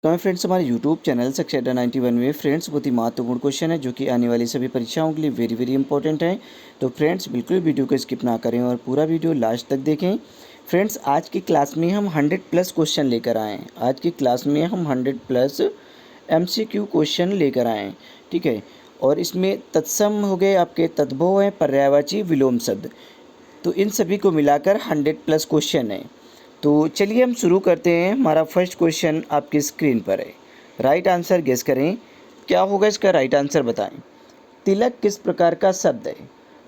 तो मैं फ्रेंड्स हमारे यूट्यूब चैनल सक्सेटर 91 में फ्रेंड्स बहुत ही महत्वपूर्ण क्वेश्चन है जो कि आने वाली सभी परीक्षाओं के लिए वेरी वेरी इंपॉर्टेंट है। तो फ्रेंड्स बिल्कुल वीडियो को स्किप ना करें और पूरा वीडियो लास्ट तक देखें। फ्रेंड्स आज की क्लास में हम 100 प्लस क्वेश्चन लेकर आए हैं। आज की क्लास में हम 100 प्लस MCQ क्वेश्चन लेकर आए हैं, ठीक है। और इसमें तत्सम हो गए, आपके तद्भव है, पर्यायवाची, विलोम शब्द, तो इन सभी को मिलाकर 100 प्लस क्वेश्चन है। तो चलिए हम शुरू करते हैं। हमारा फर्स्ट क्वेश्चन आपकी स्क्रीन पर है। राइट आंसर गेस करें, क्या होगा इसका राइट आंसर बताएं। तिलक किस प्रकार का शब्द है?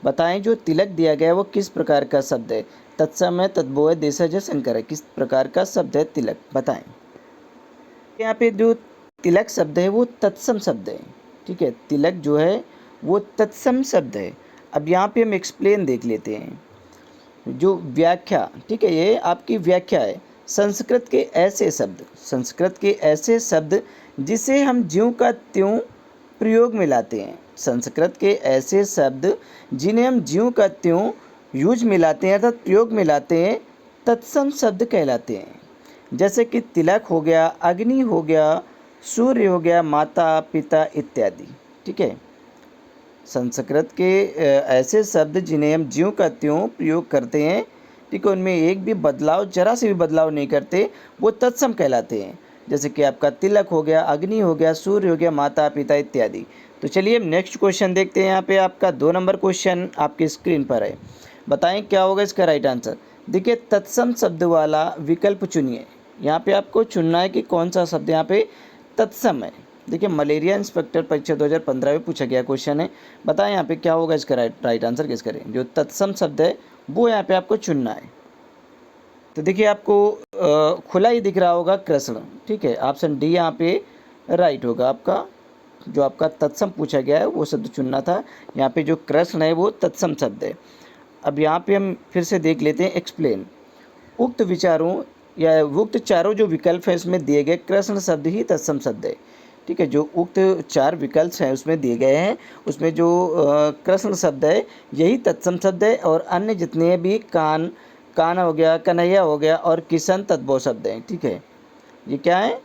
बताएं जो तिलक दिया गया है वो किस प्रकार का शब्द है। तत्सम है, तद्भव है, देशज है, संकर है, किस प्रकार का शब्द है तिलक, बताएं। यहाँ पे जो तिलक शब्द है वो तत्सम शब्द है, ठीक है। तिलक जो है वो तत्सम शब्द है। अब यहाँ पे हम एक्सप्लेन देख लेते हैं। जो व्याख्या, ठीक है, ये आपकी व्याख्या है। संस्कृत के ऐसे शब्द, संस्कृत के ऐसे शब्द जिसे हम ज्यों का त्यों प्रयोग में लाते हैं। संस्कृत के ऐसे शब्द जिन्हें हम ज्यों का त्यों यूज में लाते हैं अर्थात प्रयोग में लाते हैं, तत्सम शब्द कहलाते हैं। जैसे कि तिलक हो गया, अग्नि हो गया, सूर्य हो गया, माता पिता इत्यादि, ठीक है। संस्कृत के ऐसे शब्द जिन्हें हम ज्यों का त्यों प्रयोग करते हैं, ठीक है, उनमें एक भी बदलाव, जरा से भी बदलाव नहीं करते, वो तत्सम कहलाते हैं। जैसे कि आपका तिलक हो गया, अग्नि हो गया, सूर्य हो गया, माता पिता इत्यादि। तो चलिए हम नेक्स्ट क्वेश्चन देखते हैं। यहाँ पे आपका 2 नंबर क्वेश्चन आपकी स्क्रीन पर है। बताएं क्या होगा इसका राइट आंसर। देखिए तत्सम शब्द वाला विकल्प चुनिए। यहाँ पे आपको चुनना है कि कौन सा शब्द यहाँ पे तत्सम है। देखिए मलेरिया इंस्पेक्टर परीक्षा 2015 में पूछा गया क्वेश्चन है। बताएं यहाँ पे क्या होगा इसका राइट आंसर किस करें। जो तत्सम शब्द है वो यहाँ पे आपको चुनना है। तो देखिए आपको खुला ही दिख रहा होगा कृष्ण, ठीक है। ऑप्शन डी यहाँ पे राइट होगा आपका। जो आपका तत्सम पूछा गया है वो शब्द चुनना था। यहाँ पे जो कृष्ण है वो तत्सम शब्द है। अब यहाँ पे हम फिर से देख लेते हैं एक्सप्लेन। उक्त विचारों या उक्त चारों जो विकल्प है इसमें दिए गए कृष्ण शब्द ही तत्सम शब्द है, ठीक है। जो उक्त 4 विकल्प हैं उसमें दिए गए हैं, उसमें जो कृष्ण शब्द है यही तत्सम शब्द है। और अन्य जितने भी कान हो गया, कन्हैया हो गया और किशन तद्भव शब्द हैं, ठीक है। ये क्या है?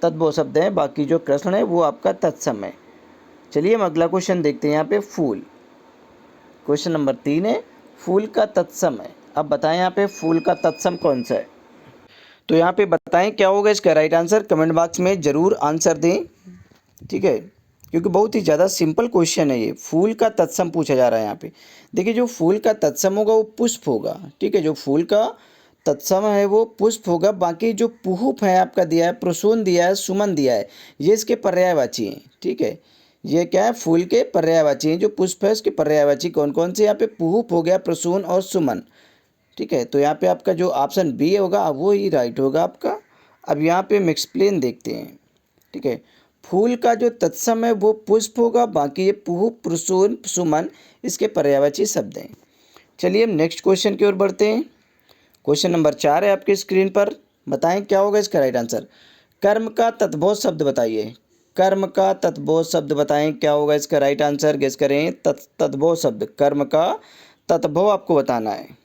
तद्भव शब्द हैं। बाकी जो कृष्ण है वो आपका तत्सम है। चलिए हम अगला क्वेश्चन देखते हैं। यहाँ पे फूल, क्वेश्चन नंबर 3 है, फूल का तत्सम है। अब बताएं यहाँ पे फूल का तत्सम कौन सा है। तो यहाँ पे बताएं क्या होगा इसका राइट आंसर। कमेंट बॉक्स में ज़रूर आंसर दें, ठीक है, क्योंकि बहुत ही ज़्यादा सिंपल क्वेश्चन है ये। फूल का तत्सम पूछा जा रहा है यहाँ पे। देखिए जो फूल का तत्सम होगा वो पुष्प होगा, ठीक है। जो फूल का तत्सम है वो पुष्प होगा। बाकी जो पुहुप है आपका दिया है, प्रसून दिया है, सुमन दिया है, ये इसके पर्यायवाची हैं, ठीक है। ये क्या है? फूल के पर्यायवाची हैं। जो पुष्प है उसके पर्यायवाची कौन कौन से? यहाँ पे पुहुप हो गया, प्रसून और सुमन, ठीक है। तो यहाँ पे आपका जो ऑप्शन बी होगा वो ही राइट होगा आपका। अब यहाँ पे हम एक्सप्लेन देखते हैं, ठीक है। फूल का जो तत्सम है वो पुष्प होगा। बाकी ये पुह, प्रसून, सुमन इसके पर्यायवाची शब्द हैं। चलिए हम नेक्स्ट क्वेश्चन की ओर बढ़ते हैं। क्वेश्चन नंबर 4 है आपके स्क्रीन पर। बताएं क्या होगा इसका राइट आंसर। कर्म का तद्भव शब्द बताइए। कर्म का तद्भव शब्द बताएं क्या होगा इसका राइट आंसर गेस करें। तद्भव शब्द, कर्म का तद्भव आपको बताना है।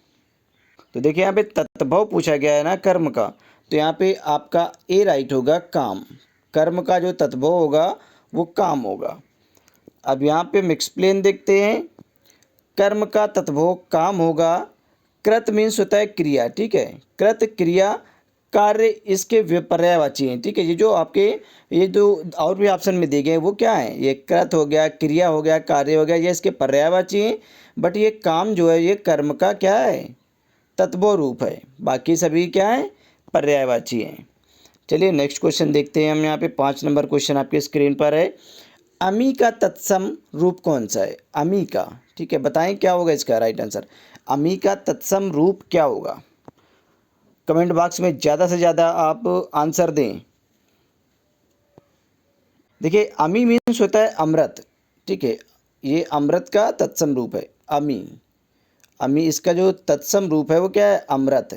तो देखिए यहाँ पे तत्भव पूछा गया है ना कर्म का, तो यहाँ पे आपका ए राइट होगा, काम। कर्म का जो तत्भव होगा वो काम होगा। अब यहाँ पे हम एक्सप्लेन देखते हैं। कर्म का तत्भव काम होगा। कृत मीन्स होता है क्रिया, ठीक है। कृत क्रिया, कार्य इसके पर्यायवाची हैं, ठीक है। ये जो आपके ये जो और भी ऑप्शन में दिए गए हैं वो क्या है? ये कृत हो गया, क्रिया हो गया, कार्य हो गया, ये इसके पर्यायवाची हैं। बट ये काम जो है ये कर्म का क्या है? तत्व रूप है। बाकी सभी क्या है? पर्यायवाची हैं। चलिए नेक्स्ट क्वेश्चन देखते हैं हम। यहाँ पे 5 नंबर क्वेश्चन आपके स्क्रीन पर है। अमी का तत्सम रूप कौन सा है? अमी का, ठीक है। बताएं क्या होगा इसका राइट आंसर। अमी का तत्सम रूप क्या होगा? कमेंट बॉक्स में ज़्यादा से ज़्यादा आप आंसर दें। देखिए अमी मीन्स होता है अमृत, ठीक है। ये अमृत का तत्सम रूप है अमी। अमी इसका जो तत्सम रूप है वो क्या है? अमृत।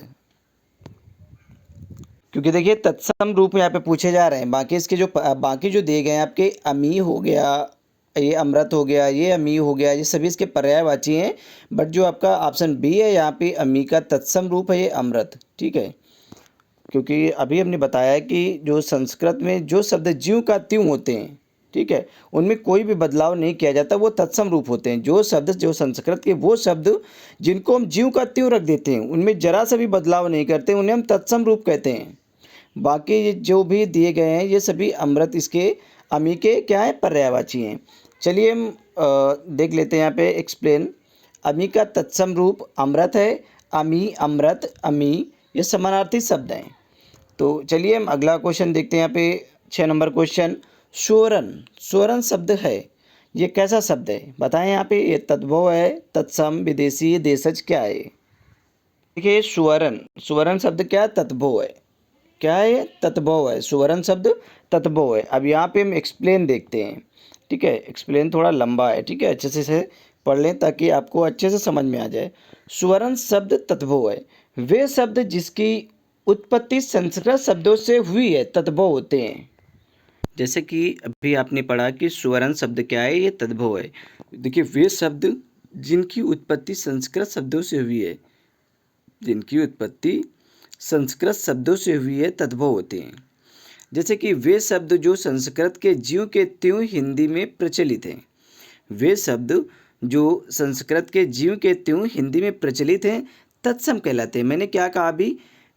क्योंकि देखिए तत्सम रूप में यहाँ पे पूछे जा रहे हैं। बाकी इसके जो बाकी जो दिए गए हैं आपके, अमी हो गया, ये अमृत हो गया, ये अमी हो गया, ये सभी इसके पर्यायवाची हैं। बट जो आपका ऑप्शन बी है यहाँ पे अमी का तत्सम रूप है ये अमृत, ठीक है। क्योंकि अभी हमने बताया कि जो संस्कृत में जो शब्द ज्यों का त्यों होते हैं, ठीक है, उनमें कोई भी बदलाव नहीं किया जाता, वो तत्सम रूप होते हैं। जो शब्द जो संस्कृत के वो शब्द जिनको हम ज्यों का त्यों रख देते हैं, उनमें जरा सा भी बदलाव नहीं करते, उन्हें हम तत्सम रूप कहते हैं। बाकी ये जो भी दिए गए हैं ये सभी अमृत इसके अमी के क्या है, पर्यायवाची हैं। चलिए हम देख लेते हैं यहाँ पे एक्सप्लेन। अमी का तत्सम रूप अमृत है। अमी, अमृत, अमी ये समानार्थी शब्द हैं। तो चलिए हम अगला क्वेश्चन देखते हैं। यहाँ पे 6 नंबर क्वेश्चन, स्वरण। स्वरण शब्द है, ये कैसा शब्द है बताएं। यहाँ पे ये तद्भव है, तत्सम, विदेशी, देशज क्या है। देखिए स्वरण, स्वरण शब्द क्या है, तद्भव है। क्या है, तद्भव है। स्वरण शब्द तद्भव है। अब यहाँ पे हम एक्सप्लेन देखते हैं, ठीक है। एक्सप्लेन थोड़ा लंबा है, ठीक है, अच्छे से पढ़ लें ताकि आपको अच्छे से समझ में आ जाए। स्वरण शब्द तद्भव है। वे शब्द जिसकी उत्पत्ति संस्कृत शब्दों से हुई है तद्भव होते हैं। जैसे कि अभी आपने पढ़ा कि स्वरण शब्द क्या है, ये तद्भव है। देखिए वे शब्द जिनकी उत्पत्ति संस्कृत शब्दों से हुई है, जिनकी उत्पत्ति संस्कृत शब्दों से हुई है तद्भव होते हैं। जैसे कि वे शब्द जो संस्कृत के ज्यों के त्यों हिंदी में प्रचलित हैं। वे शब्द जो संस्कृत के ज्यों के त्यों हिंदी में प्रचलित हैं तत्सम कहलाते हैं। मैंने क्या कहा अभी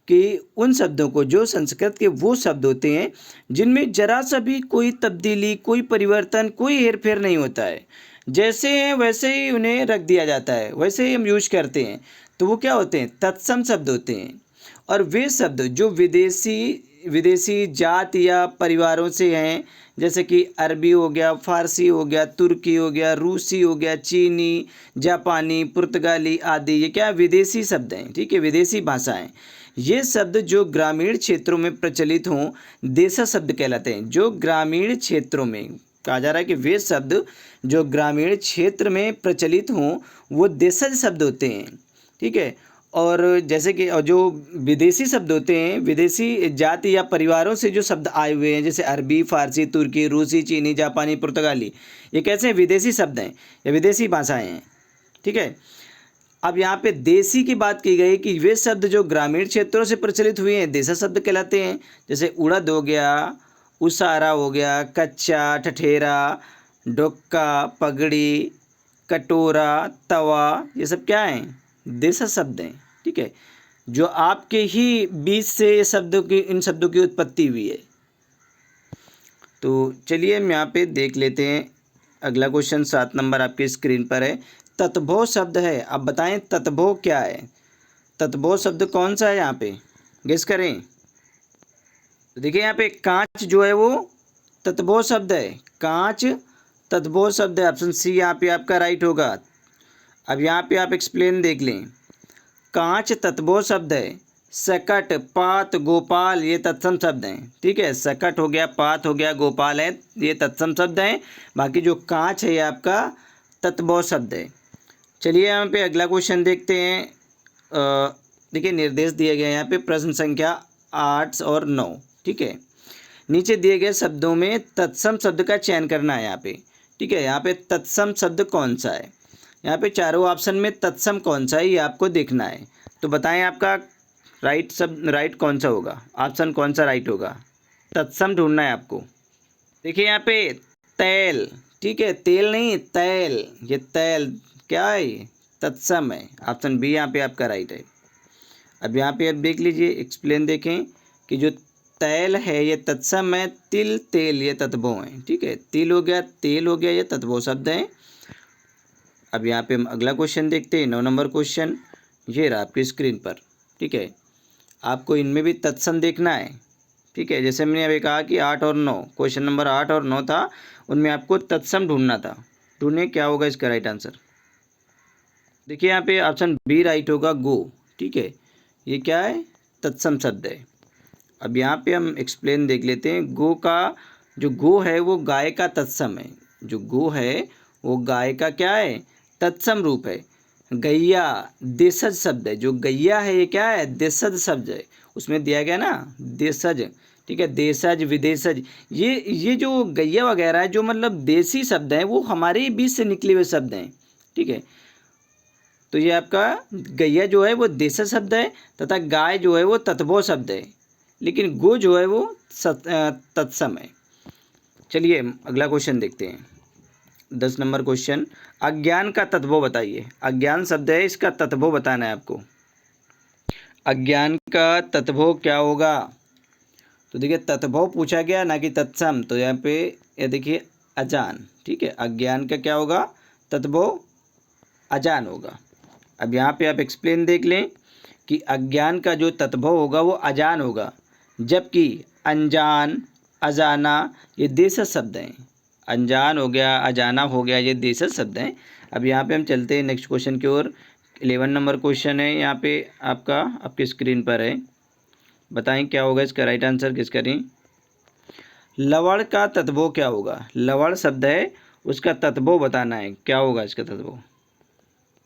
कि उन शब्दों को, जो संस्कृत के वो शब्द होते हैं जिनमें जरा सा भी कोई तब्दीली, कोई परिवर्तन, कोई हेरफेर नहीं होता है, जैसे हैं वैसे ही उन्हें रख दिया जाता है, वैसे ही हम यूज करते हैं, तो वो क्या होते हैं, तत्सम शब्द होते हैं। और वे शब्द जो विदेशी जात या परिवारों से हैं, जैसे कि अरबी हो गया, फारसी हो गया, तुर्की हो गया, रूसी हो गया, चीनी, जापानी, पुर्तगाली आदि, ये क्या विदेशी शब्द हैं, ठीक है, विदेशी भाषाएं। ये शब्द जो ग्रामीण क्षेत्रों में प्रचलित हों देशज शब्द कहलाते हैं। जो ग्रामीण क्षेत्रों में कहा जा रहा है कि वे शब्द जो ग्रामीण क्षेत्र में प्रचलित हों वो देशज शब्द होते हैं, ठीक है। और जैसे कि जो विदेशी शब्द होते हैं, विदेशी जाति या परिवारों से जो शब्द आए हुए हैं, जैसे अरबी, फारसी, तुर्की, रूसी, चीनी, जापानी, पुर्तगाली, ये कैसे हैं, विदेशी शब्द हैं या विदेशी भाषाएं हैं, ठीक है। अब यहाँ पे देसी की बात की गई कि वे शब्द जो ग्रामीण क्षेत्रों से प्रचलित हुए हैं देशज शब्द कहलाते हैं। जैसे उड़द हो गया, उसारा हो गया, कच्चा, ठठेरा, डोक्का, पगड़ी, कटोरा, तवा, ये सब क्या हैं, देशज शब्द हैं, ठीक है, जो आपके ही बीच से ये शब्दों की, इन शब्दों की उत्पत्ति हुई है। तो चलिए हम यहाँ पे देख लेते हैं अगला क्वेश्चन। 7 नंबर आपकी स्क्रीन पर है, तत्भव शब्द है। अब बताएं तत्भव क्या है, तत्भव शब्द कौन सा है, यहाँ पे गेस करें। तो देखिए यहाँ पे कांच जो है वो तत्भव शब्द है, कांच तत्भव शब्द है। ऑप्शन सी यहाँ पे आपका राइट होगा। अब यहाँ पे आप एक्सप्लेन देख लें, कांच तत्भव शब्द है। सकट, पात, गोपाल ये तत्सम शब्द हैं, ठीक है। सकट हो गया, पात हो गया, गोपाल है, ये तत्सम शब्द हैं। बाकी जो कांच है ये आपका तत्भव शब्द है। चलिए यहाँ पे अगला क्वेश्चन देखते हैं। देखिए निर्देश दिए गए हैं यहाँ पे, प्रश्न संख्या 8 और 9, ठीक है। नीचे दिए गए शब्दों में तत्सम शब्द का चयन करना है यहाँ पे, ठीक है। यहाँ पे तत्सम शब्द कौन सा है, यहाँ पे चारों ऑप्शन में तत्सम कौन सा है ये आपको देखना है। तो बताएं आपका राइट कौन सा होगा, ऑप्शन कौन सा राइट होगा, तत्सम ढूंढना है आपको। देखिए यहाँ पे तैल, ठीक है, तेल नहीं तैल, ये तैल क्या है, ये तत्सम है। ऑप्शन बी यहाँ पे आपका राइट है। अब यहाँ पे आप देख लीजिए, एक्सप्लेन देखें कि जो तैल है ये तत्सम है, तिल, तेल ये तत्भव है, ठीक है। तिल हो गया, तेल हो गया, ये तत्भव शब्द हैं। अब यहाँ पे हम अगला क्वेश्चन देखते हैं, 9 नंबर क्वेश्चन, ये रहा आपकी स्क्रीन पर, ठीक है। आपको इनमें भी तत्सम देखना है, ठीक है। जैसे मैंने अभी कहा कि 8 और 9, क्वेश्चन नंबर 8 और 9 था, उनमें आपको तत्सम ढूंढना था। ढूंढने क्या होगा इसका राइट आंसर। देखिए यहाँ पे ऑप्शन बी राइट होगा, गो, ठीक है, ये क्या है, तत्सम शब्द है। अब यहाँ पे हम एक्सप्लेन देख लेते हैं। गो का जो गो है वो गाय का तत्सम है, जो गो है वो गाय का क्या है, तत्सम रूप है। गैया देशज शब्द है, जो गैया है ये क्या है, देशज शब्द है, उसमें दिया गया ना देशज, ठीक है, देशज, विदेशज, ये जो गैया वगैरह है जो मतलब देसी शब्द हैं वो हमारे ही बीच से निकले हुए शब्द हैं, ठीक है। तो ये आपका गैया जो है वो देशज शब्द है तथा गाय जो है वो तत्भव शब्द है। लेकिन गो जो है वो तत्सम है। चलिए अगला क्वेश्चन देखते हैं। 10 नंबर क्वेश्चन, अज्ञान का तत्वो बताइए। अज्ञान शब्द है, इसका तत्वो बताना है आपको। अज्ञान का तत्वो क्या होगा? तो देखिए तत्वो पूछा गया ना कि तत्सम, तो यहाँ पे ये देखिए अजान। ठीक है, अज्ञान का क्या होगा? तत्वो अजान होगा। अब यहाँ पे आप एक्सप्लेन देख लें कि अज्ञान का जो तत्वो होगा वो अजान होगा, जबकि अनजान, अजाना ये देशज शब्द हैं। अनजान हो गया, अजाना हो गया, ये देशज शब्द हैं। अब यहाँ पे हम चलते हैं नेक्स्ट क्वेश्चन की ओर। 11 नंबर क्वेश्चन है यहाँ पे आपका, आपके स्क्रीन पर है। बताएं क्या होगा इसका राइट आंसर, गेस करें। लवण का तत्वो क्या होगा? लवण शब्द है, उसका तत्वो बताना है, क्या होगा इसका तत्वो।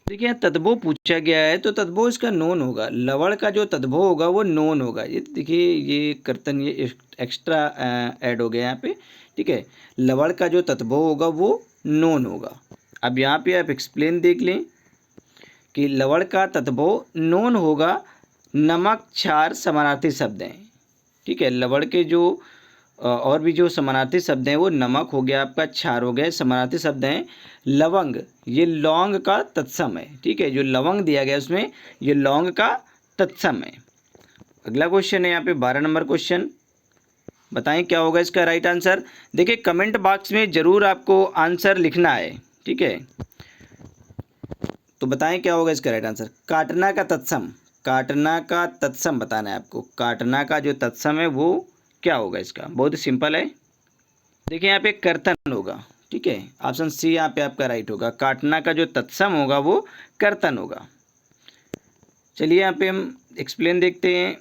देखिए यहाँ तत्वो पूछा गया है तो तत्वो इसका नोन होगा। लवण का जो तत्वो होगा वो नोन होगा। ये देखिए ये कर्तन ये एक्स्ट्रा ऐड हो गया यहाँ पे। ठीक है, लवण का जो तत्वो होगा वो नोन होगा। अब यहाँ पे आप एक्सप्लेन देख लें कि लवण का तत्वो नोन होगा। नमक, क्षार समानार्थी शब्द हैं। ठीक है, लवण के जो और भी जो समानार्थी शब्द हैं वो नमक हो गया आपका, क्षार हो गया, समानार्थी शब्द हैं। लवंग, ये लौंग का तत्सम है। ठीक है, जो लवंग दिया गया उसमें ये लौंग का तत्सम है। अगला क्वेश्चन है यहाँ पे 12 नंबर क्वेश्चन। बताएं क्या होगा इसका राइट आंसर। देखिए कमेंट बॉक्स में ज़रूर आपको आंसर लिखना है। ठीक है, तो बताएं क्या होगा इसका राइट आंसर। काटना का तत्सम, काटना का तत्सम बताना है आपको। काटना का जो तत्सम है वो क्या होगा इसका, बहुत ही सिंपल है। देखिए यहाँ पे कर्तन होगा। ठीक है, ऑप्शन सी यहाँ पे आपका राइट होगा। काटना का जो तत्सम होगा वो कर्तन होगा। चलिए यहाँ पे हम एक्सप्लेन देखते हैं।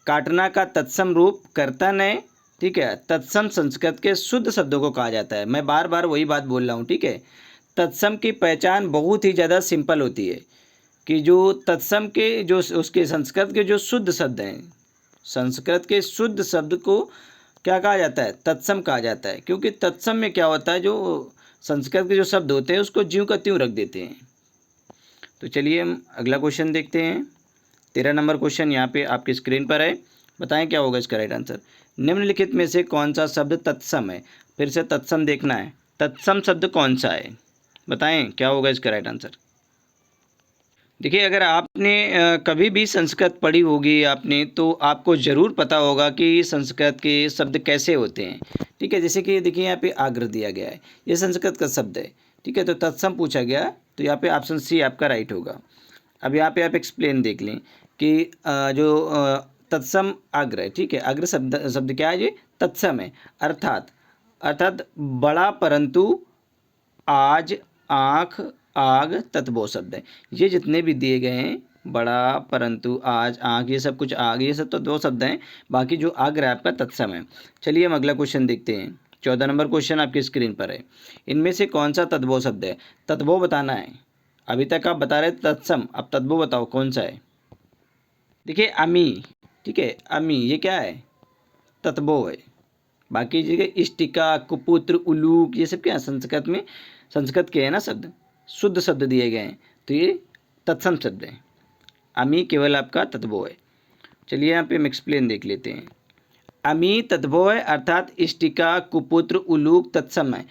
काटना का तत्सम रूप कर्तन है। ठीक है, तत्सम संस्कृत के शुद्ध शब्दों को कहा जाता है। मैं बार बार वही बात बोल रहा हूँ। ठीक है, तत्सम की पहचान बहुत ही ज़्यादा सिंपल होती है कि जो तत्सम के जो उसके संस्कृत के जो शुद्ध शब्द हैं, संस्कृत के शुद्ध शब्द को क्या कहा जाता है? तत्सम कहा जाता है। क्योंकि तत्सम में क्या होता है, जो संस्कृत के जो शब्द होते हैं उसको ज्यों का त्यों रख देते हैं। तो चलिए हम अगला क्वेश्चन देखते हैं। 13 नंबर क्वेश्चन यहाँ पे आपकी स्क्रीन पर है। बताएं क्या होगा इसका राइट आंसर। निम्नलिखित में से कौन सा शब्द तत्सम है? फिर से तत्सम देखना है। तत्सम शब्द कौन सा है, बताएं क्या होगा इसका राइट आंसर। देखिए अगर आपने कभी भी संस्कृत पढ़ी होगी आपने, तो आपको ज़रूर पता होगा कि संस्कृत के शब्द कैसे होते हैं। ठीक है, जैसे कि देखिए यहाँ पे आग्र दिया गया है, ये संस्कृत का शब्द है। ठीक है, तो तत्सम पूछा गया तो यहाँ पे ऑप्शन सी आपका राइट होगा। अब यहाँ पे आप एक्सप्लेन देख लें कि तत्सम आग्र है। ठीक है, आग्र शब्द शब्द क्या है? ये तत्सम है। अर्थात अर्थात बड़ा परंतु आज, आँख, आग, तत्वो शब्द है। ये जितने भी दिए गए हैं, बड़ा, परंतु, आज, आँख, ये सब कुछ आग, ये सब तो दो शब्द हैं। बाकी जो आग है आपका तत्सम है। चलिए हम अगला क्वेश्चन देखते हैं। 14 नंबर क्वेश्चन आपकी स्क्रीन पर है। इनमें से कौन सा तत्वो शब्द है? तत्वो बताना है। अभी तक आप बता रहे थे तत्सम, अब तत्वो बताओ कौन सा है। देखिए अमी। ठीक है, अमी ये क्या है? तत्वो है। बाकी जगह इष्टिका, कुपुत्र, उलूक ये सब क्या है? संस्कृत में, संस्कृत के है ना शब्द, शुद्ध शब्द दिए गए हैं, तो ये तत्सम शब्द है। अमी केवल आपका तत्वो है। चलिए यहाँ पे हम एक्सप्लेन देख लेते हैं। अमी तत्वो है, अर्थात इष्टिका, कुपुत्र, उलूक तत्सम है।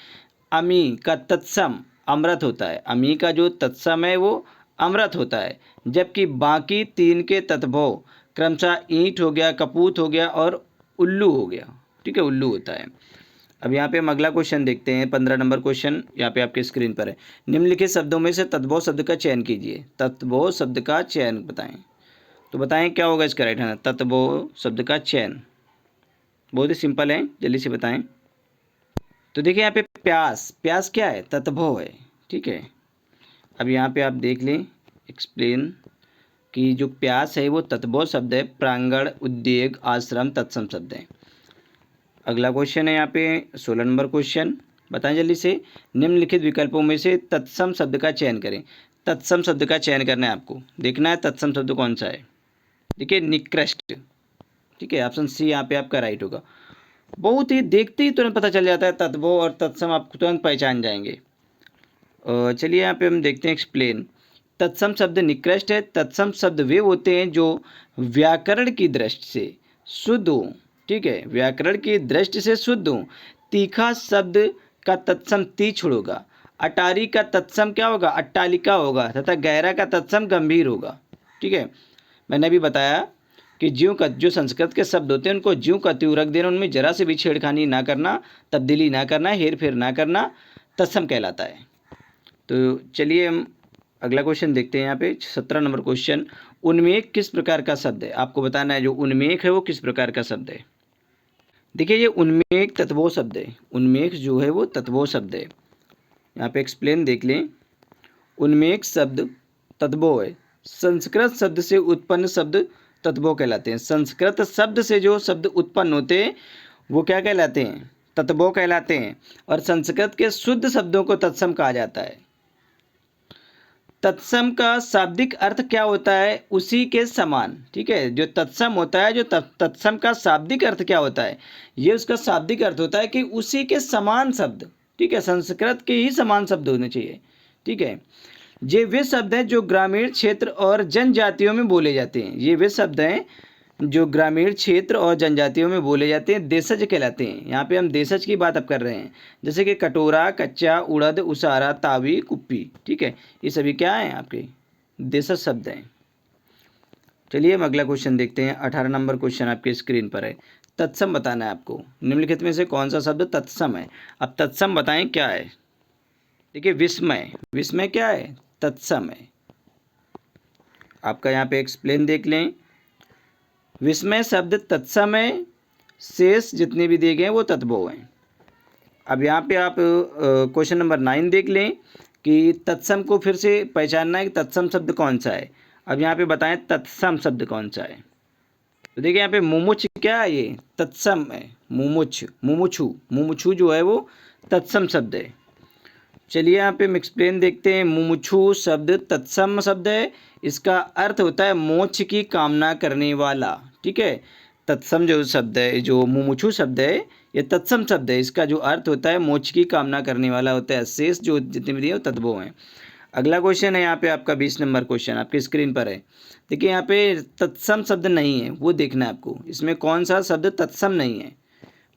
अमी का तत्सम अमृत होता है। अमी का जो तत्सम है वो अमृत होता है, जबकि बाकी तीन के तत्वो क्रमशः ईंट हो गया, कपूत हो गया और उल्लू हो गया। ठीक है, उल्लू होता है। अब यहाँ पे हम अगला क्वेश्चन देखते हैं। 15 नंबर क्वेश्चन यहाँ पे आपके स्क्रीन पर है। निम्नलिखित शब्दों में से तत्वो शब्द का चयन कीजिए। तत्वो शब्द का चयन बताएं, तो बताएं क्या होगा इसका राइट आंसर। तत्वो शब्द का चयन बहुत ही सिंपल है, जल्दी से बताएं। तो देखिए यहाँ पे प्यास, प्यास क्या है? तत्वो है। ठीक है, अब यहाँ पे आप देख लें एक्सप्लेन कि जो प्यास है वो तत्वो शब्द है। प्रांगण, उद्योग, आश्रम तत्सम शब्द है। अगला क्वेश्चन है यहाँ पे 16 नंबर क्वेश्चन। बताएं जल्दी से। निम्नलिखित विकल्पों में से तत्सम शब्द का चयन करें। तत्सम शब्द का चयन करना है आपको, देखना है तत्सम शब्द कौन सा है। देखिए निकृष्ट। ठीक है, ऑप्शन सी यहाँ पे आपका राइट होगा। बहुत ही देखते ही तुरंत पता चल जाता है तत्वो और तत्सम, आप तुरंत पहचान जाएंगे। चलिए यहाँ पे हम देखते हैं एक्सप्लेन। तत्सम शब्द निकृष्ट है। तत्सम शब्द वे होते हैं जो व्याकरण की दृष्टि से, शुद्ध हो, ठीक है, व्याकरण की दृष्टि से शुद्ध हो। तीखा शब्द का तत्सम तीक्ष्ण होगा। अटारी का तत्सम क्या होगा? अट्टालिका होगा। तथा गहरा का तत्सम गंभीर होगा, ठीक है। मैंने अभी बताया कि ज्यों का जो संस्कृत के शब्द होते हैं उनको ज्यों का त्यों रख देना, उनमें जरा से भी छेड़खानी ना करना, तब्दीली ना करना, हेर फेर ना करना, तत्सम कहलाता है। तो चलिए हम अगला क्वेश्चन देखते हैं। यहाँ पे 17 नंबर क्वेश्चन, उन्मेष किस प्रकार का शब्द है? आपको बताना है जो उन्मेष है वो किस प्रकार का शब्द है। देखिए ये उन्मेष तत्वों शब्द है। उन्मेष जो है वो तत्वों शब्द है। यहाँ पे एक्सप्लेन देख लें। उन्मेष शब्द तत्वों है। संस्कृत शब्द से उत्पन्न शब्द तत्वों कहलाते हैं। संस्कृत शब्द से जो शब्द उत्पन्न होते हैं वो क्या कहलाते हैं? तत्वों कहलाते हैं। और संस्कृत के शुद्ध शब्दों को तत्सम कहा जाता है। तत्सम का शाब्दिक अर्थ क्या होता है? उसी के समान, ठीक है। जो तत्सम होता है, जो तत्सम का शाब्दिक अर्थ क्या होता है? ये उसका शाब्दिक अर्थ होता है कि उसी के समान शब्द, ठीक है, संस्कृत के ही समान शब्द होने चाहिए, ठीक है। ये वे शब्द हैं जो ग्रामीण क्षेत्र और जनजातियों में बोले जाते हैं। ये वे शब्द हैं जो ग्रामीण क्षेत्र और जनजातियों में बोले जाते हैं, देशज कहलाते हैं। यहाँ पे हम देशज की बात अब कर रहे हैं, जैसे कि कटोरा, कच्चा, उड़द, उसारा, तावी, कुप्पी, ठीक है। ये सभी क्या हैं? आपके देशज शब्द हैं। चलिए हम अगला क्वेश्चन देखते हैं। 18 नंबर क्वेश्चन आपके स्क्रीन पर है। तत्सम बताना है आपको। निम्नलिखित में से कौन सा शब्द तत्सम है? अब तत्सम बताएं क्या है। देखिए विस्मय, विस्मय क्या है? तत्सम है। आपका यहाँ पे एक्सप्लेन देख लें। विस्मय शब्द तत्सम है, शेष जितने भी दिए गए हैं वो तत्वों हैं। अब यहाँ पे आप क्वेश्चन नंबर 9 देख लें कि तत्सम को फिर से पहचानना है कि तत्सम शब्द कौन सा है। अब यहाँ पे बताएं तत्सम शब्द कौन सा है। तो देखिए यहाँ पे मुमुच क्या है? ये तत्सम है। मुमुच, मुमुक्षु, मुमुक्षु जो है वो तत्सम शब्द है। चलिए यहाँ पे हम एक्सप्लेन देखते हैं। मुमुक्षु शब्द तत्सम शब्द है। इसका अर्थ होता है मोक्ष की कामना करने वाला, ठीक है। तत्सम जो शब्द है, जो मुमुक्षु शब्द है, ये तत्सम शब्द है। इसका जो अर्थ होता है मोक्ष की कामना करने वाला होता है। शेष जो जितने भी दिए वो तत्वों हैं। अगला क्वेश्चन है यहाँ पे आपका 20 नंबर क्वेश्चन आपकी स्क्रीन पर है। देखिए यहाँ पे तत्सम शब्द नहीं है, वो देखना है आपको। इसमें कौन सा शब्द तत्सम नहीं है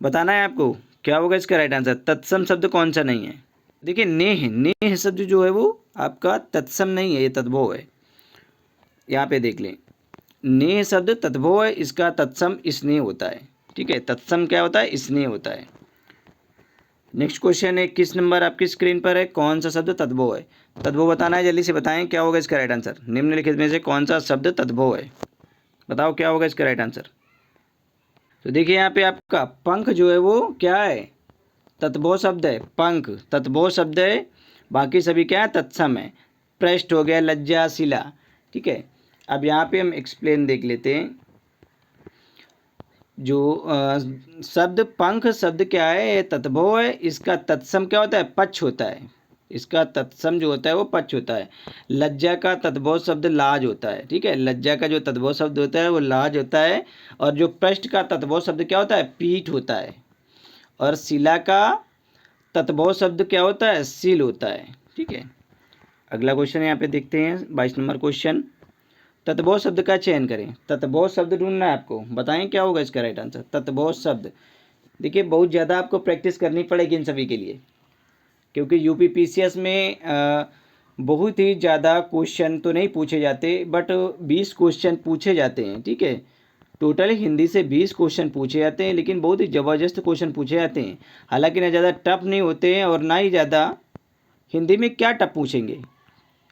बताना है आपको। क्या होगा इसका राइट आंसर? तत्सम शब्द कौन सा नहीं है? देखिए नेह, नेह शब्द जो है वो आपका तत्सम नहीं है, ये तद्भव है। यहाँ पे देख लें, नेह शब्द तद्भव है, इसका तत्सम स्नेह होता है, ठीक है। तत्सम क्या होता है? स्नेह होता है। नेक्स्ट क्वेश्चन है 21 नंबर आपकी स्क्रीन पर है। कौन सा शब्द तद्भव है? तद्भव बताना है, जल्दी से बताएं क्या होगा इसका राइट आंसर। निम्नलिखित में से कौन सा शब्द तद्भव है? बताओ क्या होगा इसका राइट आंसर। तो देखिए यहाँ पे आपका पंख जो है वो क्या है? तत्भव शब्द है। पंख तत्भव शब्द है, बाकी सभी क्या है? तत्सम है। पृष्ठ हो गया, लज्जा, शिला, ठीक है। अब यहाँ पे हम एक्सप्लेन देख लेते हैं। जो शब्द पंख शब्द क्या है? ये तत्भव है। इसका तत्सम क्या होता है? पक्ष होता है। इसका तत्सम जो होता है वो पक्ष होता है। लज्जा का तद्भव शब्द लाज होता है, ठीक है। लज्जा का जो तद्भव शब्द होता है वो लाज होता है। और जो पृष्ठ का तद्भव शब्द क्या होता है? पीठ होता है। और शिला का तत्भव शब्द क्या होता है? सील होता है, ठीक है। अगला क्वेश्चन यहाँ पे देखते हैं 22 नंबर क्वेश्चन। तत्भव शब्द का चयन करें। तत्भव शब्द ढूंढना है आपको, बताएं क्या होगा इसका राइट आंसर। तत्भव शब्द देखिए बहुत ज़्यादा आपको प्रैक्टिस करनी पड़ेगी इन सभी के लिए, क्योंकि यूपीपीसीएस में बहुत ही ज़्यादा क्वेश्चन तो नहीं पूछे जाते, बट 20 क्वेश्चन पूछे जाते हैं, ठीक है। टोटल हिंदी से 20 क्वेश्चन पूछे जाते हैं, लेकिन बहुत ही ज़बरदस्त क्वेश्चन पूछे जाते हैं। हालांकि ना ज़्यादा टफ नहीं होते हैं और ना ही ज़्यादा, हिंदी में क्या टफ पूछेंगे?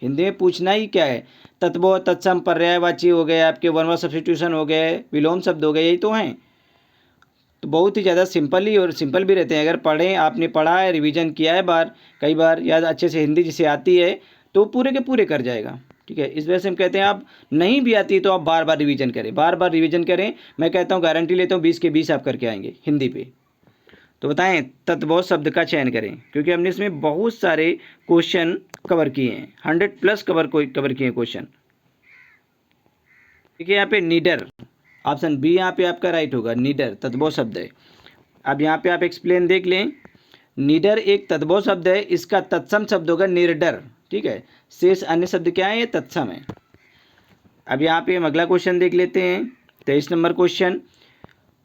हिंदी में पूछना ही क्या है? तत्व, तत्सम, पर्यायवाची हो गए, आपके वन वर्ड सब्स्टिट्यूशन हो गए, विलोम शब्द हो गए, यही तो हैं। तो बहुत ही ज़्यादा सिंपल ही और सिंपल भी रहते हैं। अगर पढ़ें, आपने पढ़ा है, रिवीजन किया है कई बार, या अच्छे से हिंदी जिसे आती है तो पूरे के पूरे कर जाएगा, ठीक है। इस वजह से हम कहते हैं आप नहीं भी आती है तो आप बार बार रिवीजन करें, बार बार रिवीजन करें। मैं कहता हूँ, गारंटी लेता हूँ 20 के 20 आप करके आएंगे हिंदी पे। तो बताएं तत्भव शब्द का चयन करें, क्योंकि हमने इसमें बहुत सारे क्वेश्चन कवर किए हैं, 100+ कवर किए क्वेश्चन। देखिए यहाँ पे नीडर, ऑप्शन बी यहाँ पे आपका राइट होगा। नीडर तत्भव शब्द है। अब यहाँ पे आप एक्सप्लेन देख लें। नीडर एक तत्भव शब्द है, इसका तत्सम शब्द होगा निर्डर, ठीक है। शेष अन्य शब्द क्या है? ये तत्सम है। अब यहाँ पे हम अगला क्वेश्चन देख लेते हैं 23 नंबर क्वेश्चन।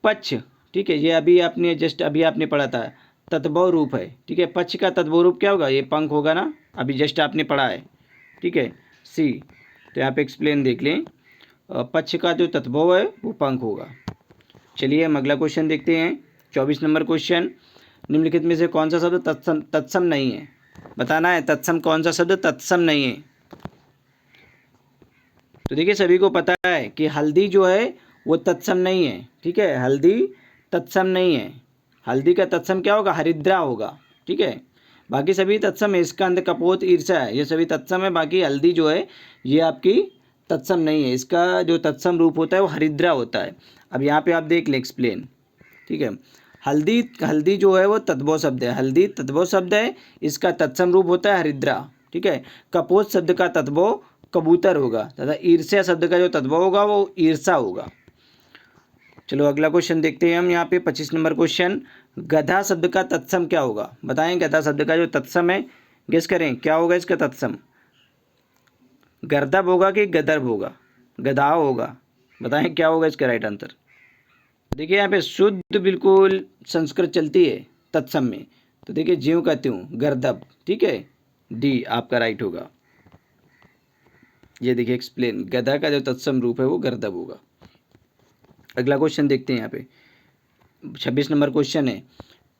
पक्ष, ठीक है, ये अभी आपने जस्ट अभी आपने पढ़ा था, तद्भव रूप है, ठीक है। पक्ष का तद्भव रूप क्या होगा, ये पंख होगा ना, अभी जस्ट आपने पढ़ा है, ठीक है, सी। तो यहाँ पे एक्सप्लेन देख लें, पक्ष का जो तद्भव है वो पंख होगा। चलिए हम अगला क्वेश्चन देखते हैं, 24 नंबर क्वेश्चन। निम्नलिखित में से कौन सा शब्द तत्सम नहीं है, बताना है तत्सम कौन सा शब्द तत्सम नहीं है। तो देखिए सभी को पता है कि हल्दी जो है वो तत्सम नहीं है, ठीक है, हल्दी तत्सम नहीं है। हल्दी का तत्सम क्या होगा, हरिद्रा होगा, ठीक है। बाकी सभी तत्सम है, स्कंद, कपोत, ईर्षा है, ये सभी तत्सम है। बाकी हल्दी जो है ये आपकी तत्सम नहीं है, इसका जो तत्सम रूप होता है वो हरिद्रा होता है। अब यहाँ पे आप देख लें एक्सप्लेन, ठीक है। हल्दी जो है वो तद्भव शब्द है, हल्दी तद्भव शब्द है, इसका तत्सम रूप होता है हरिद्रा, ठीक है। कपोत शब्द का तद्भव कबूतर होगा तथा ईर्ष्या शब्द का जो तद्भव होगा वो ईर्षा होगा। चलो अगला क्वेश्चन देखते हैं हम यहाँ पे 25 नंबर क्वेश्चन। गधा शब्द का तत्सम क्या होगा, बताएं गधा शब्द का जो तत्सम है, गेस करें क्या होगा इसका तत्सम। गर्दभ होगा कि गदर्भ होगा, गधा होगा, बताएं क्या होगा इसका राइट आंसर। देखिए यहाँ पे शुद्ध बिल्कुल संस्कृत चलती है तत्सम में, तो देखिए ज्यों का त्यों गर्दभ, ठीक है, डी आपका राइट होगा। ये देखिए एक्सप्लेन, गधा का जो तत्सम रूप है वो गर्दभ होगा। अगला क्वेश्चन देखते हैं यहाँ पे 26 नंबर क्वेश्चन है,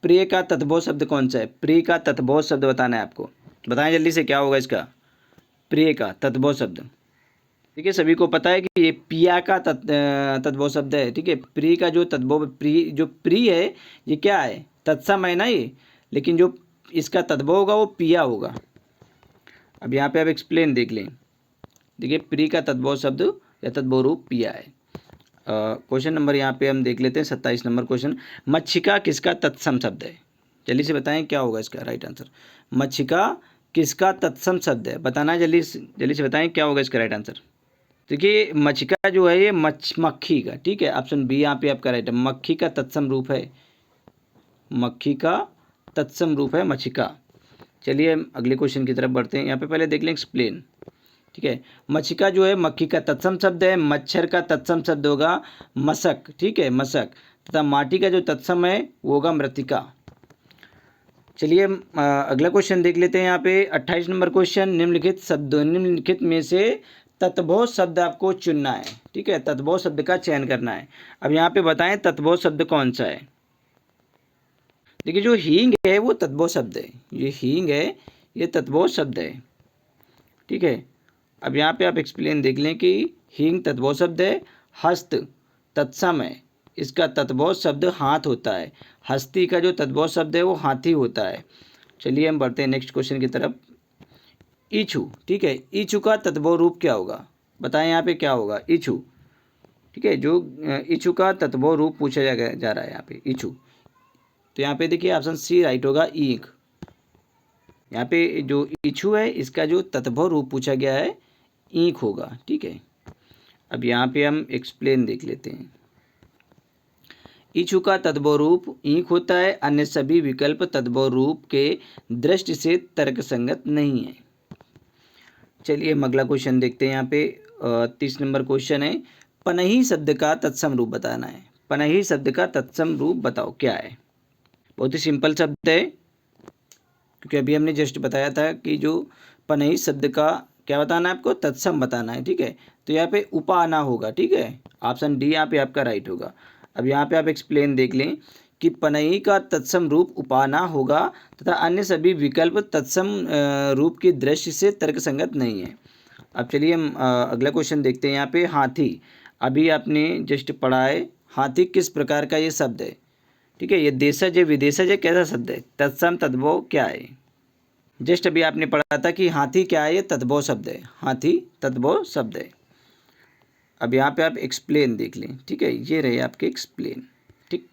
प्रिय का तद्भव शब्द कौन सा है। प्रिय का तद्भव शब्द बताना है आपको, बताएं जल्दी से क्या होगा इसका प्रिय का तद्भव शब्द। ठीक है, सभी को पता है कि ये पिया का तद्भव शब्द है, ठीक है। प्रिय का जो तद्भव प्रिय है ये क्या है, तत्सम है ना ये, लेकिन जो इसका तद्भव होगा वो पिया होगा। अब यहाँ पे आप एक्सप्लेन देख लें, देखिए प्रिय का तद्भव शब्द या तद्भव रूप पिया है। क्वेश्चन नंबर यहाँ पे हम देख लेते हैं 27 नंबर क्वेश्चन। मच्छिका किसका तत्सम शब्द है, जल्दी से बताएं क्या होगा इसका राइट आंसर। मच्छिका किसका तत्सम शब्द है, बताना है जल्दी से बताएं क्या होगा इसका राइट आंसर। देखिए मच्छिका जो है ये मक्खी का, ठीक है, ऑप्शन बी यहाँ पे आपका राइट है, मक्खी का तत्सम रूप है, मक्खी का तत्सम रूप है मच्छिका। चलिए अगले क्वेश्चन की तरफ बढ़ते हैं, यहाँ पे पहले देख लें एक्सप्लेन, ठीक है। मच्छिका जो है मक्खी का तत्सम शब्द है, मच्छर का तत्सम शब्द होगा मशक, ठीक है, मशक, तथा माटी का जो तत्सम है वो होगा मृत्तिका। चलिए अगला क्वेश्चन देख लेते हैं यहाँ पे 28 नंबर क्वेश्चन। निम्नलिखित में से तत्भव शब्द आपको चुनना है, ठीक है, तत्भव शब्द का चयन करना है। अब यहाँ पे बताएं तत्भव शब्द कौन सा है। देखिए जो हींग है वो तत्भव शब्द है, ये हींग है ये तत्भव शब्द है, ठीक है। अब यहाँ पे आप एक्सप्लेन देख लें कि हींग तत्भव शब्द है, हस्त तत्सम है, इसका तत्भव शब्द हाथ होता है, हस्ती का जो तत्भव शब्द है वो हाथी होता है। चलिए हम बढ़ते हैं नेक्स्ट क्वेश्चन की तरफ। इछु, ठीक है, इछु का तत्भव रूप क्या होगा, बताएं यहाँ पे क्या होगा इछु, ठीक है। जो इछु का तत्भव रूप पूछा जा रहा है यहाँ पे इछु, तो यहाँ पे देखिए ऑप्शन सी राइट होगा ईख। यहाँ पे जो इछु है इसका जो तत्भव रूप पूछा गया है ईख होगा, ठीक है। अब यहाँ पे हम एक्सप्लेन देख लेते हैं। इछु का तद्भव रूप ईख होता है, अन्य सभी विकल्प तद्भव रूप के दृष्टि से तर्कसंगत नहीं है। चलिए हम अगला क्वेश्चन देखते हैं यहाँ पे 30 नंबर क्वेश्चन है, पनही शब्द का तत्सम रूप बताना है। पनही शब्द का तत्सम रूप बताओ क्या है। बहुत ही सिंपल शब्द है, क्योंकि अभी हमने जस्ट बताया था कि जो पनही शब्द का क्या बताना है आपको, तत्सम बताना है, ठीक है। तो यहाँ पे उपाना होगा, ठीक है, ऑप्शन डी यहाँ पे आपका राइट होगा। अब यहाँ पे आप एक्सप्लेन देख लें कि पनही का तत्सम रूप उपाना होगा तथा अन्य सभी विकल्प तत्सम रूप की दृष्टि से तर्कसंगत नहीं है। अब चलिए हम अगला क्वेश्चन देखते हैं यहाँ पे हाथी। अभी आपने जस्ट पढ़ा है हाथी किस प्रकार का ये शब्द है, ठीक है, ये देशज है विदेशज है कैसा शब्द है, तत्सम तद्भव क्या है। जस्ट अभी आपने पढ़ा था कि हाथी क्या है, ये तद्भव शब्द है, हाथी तद्भव शब्द है। अब यहाँ पे आप एक्सप्लेन देख लें, ठीक है, ये रहे आपके एक्सप्लेन, ठीक।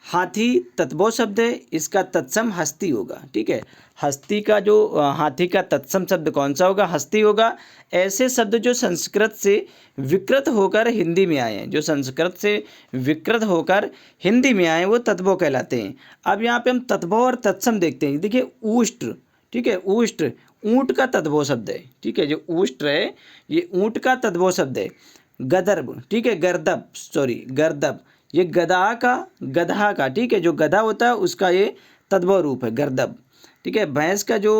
हाथी तद्भव शब्द है, इसका तत्सम हस्ती होगा, ठीक है। हस्ती का जो हाथी का तत्सम शब्द कौन सा होगा, हस्ती होगा। ऐसे शब्द जो संस्कृत से विकृत होकर हिंदी में आए हैं, जो संस्कृत से विकृत होकर हिंदी में आए वो तद्भव कहलाते हैं। अब यहाँ पे हम तद्भव और तत्सम देखते हैं। देखिए ऊष्ट्र, ठीक है, ऊष्ट्र ऊँट का तद्भव शब्द है, ठीक है, जो ऊष्ट्र है ये ऊँट का तद्भव शब्द है। गदर्भ, ठीक है, गर्दभ, गर्दभ ये गधा का, ठीक है, जो गधा होता है उसका ये तद्भव रूप है गर्दभ। ठीक है, भैंस का जो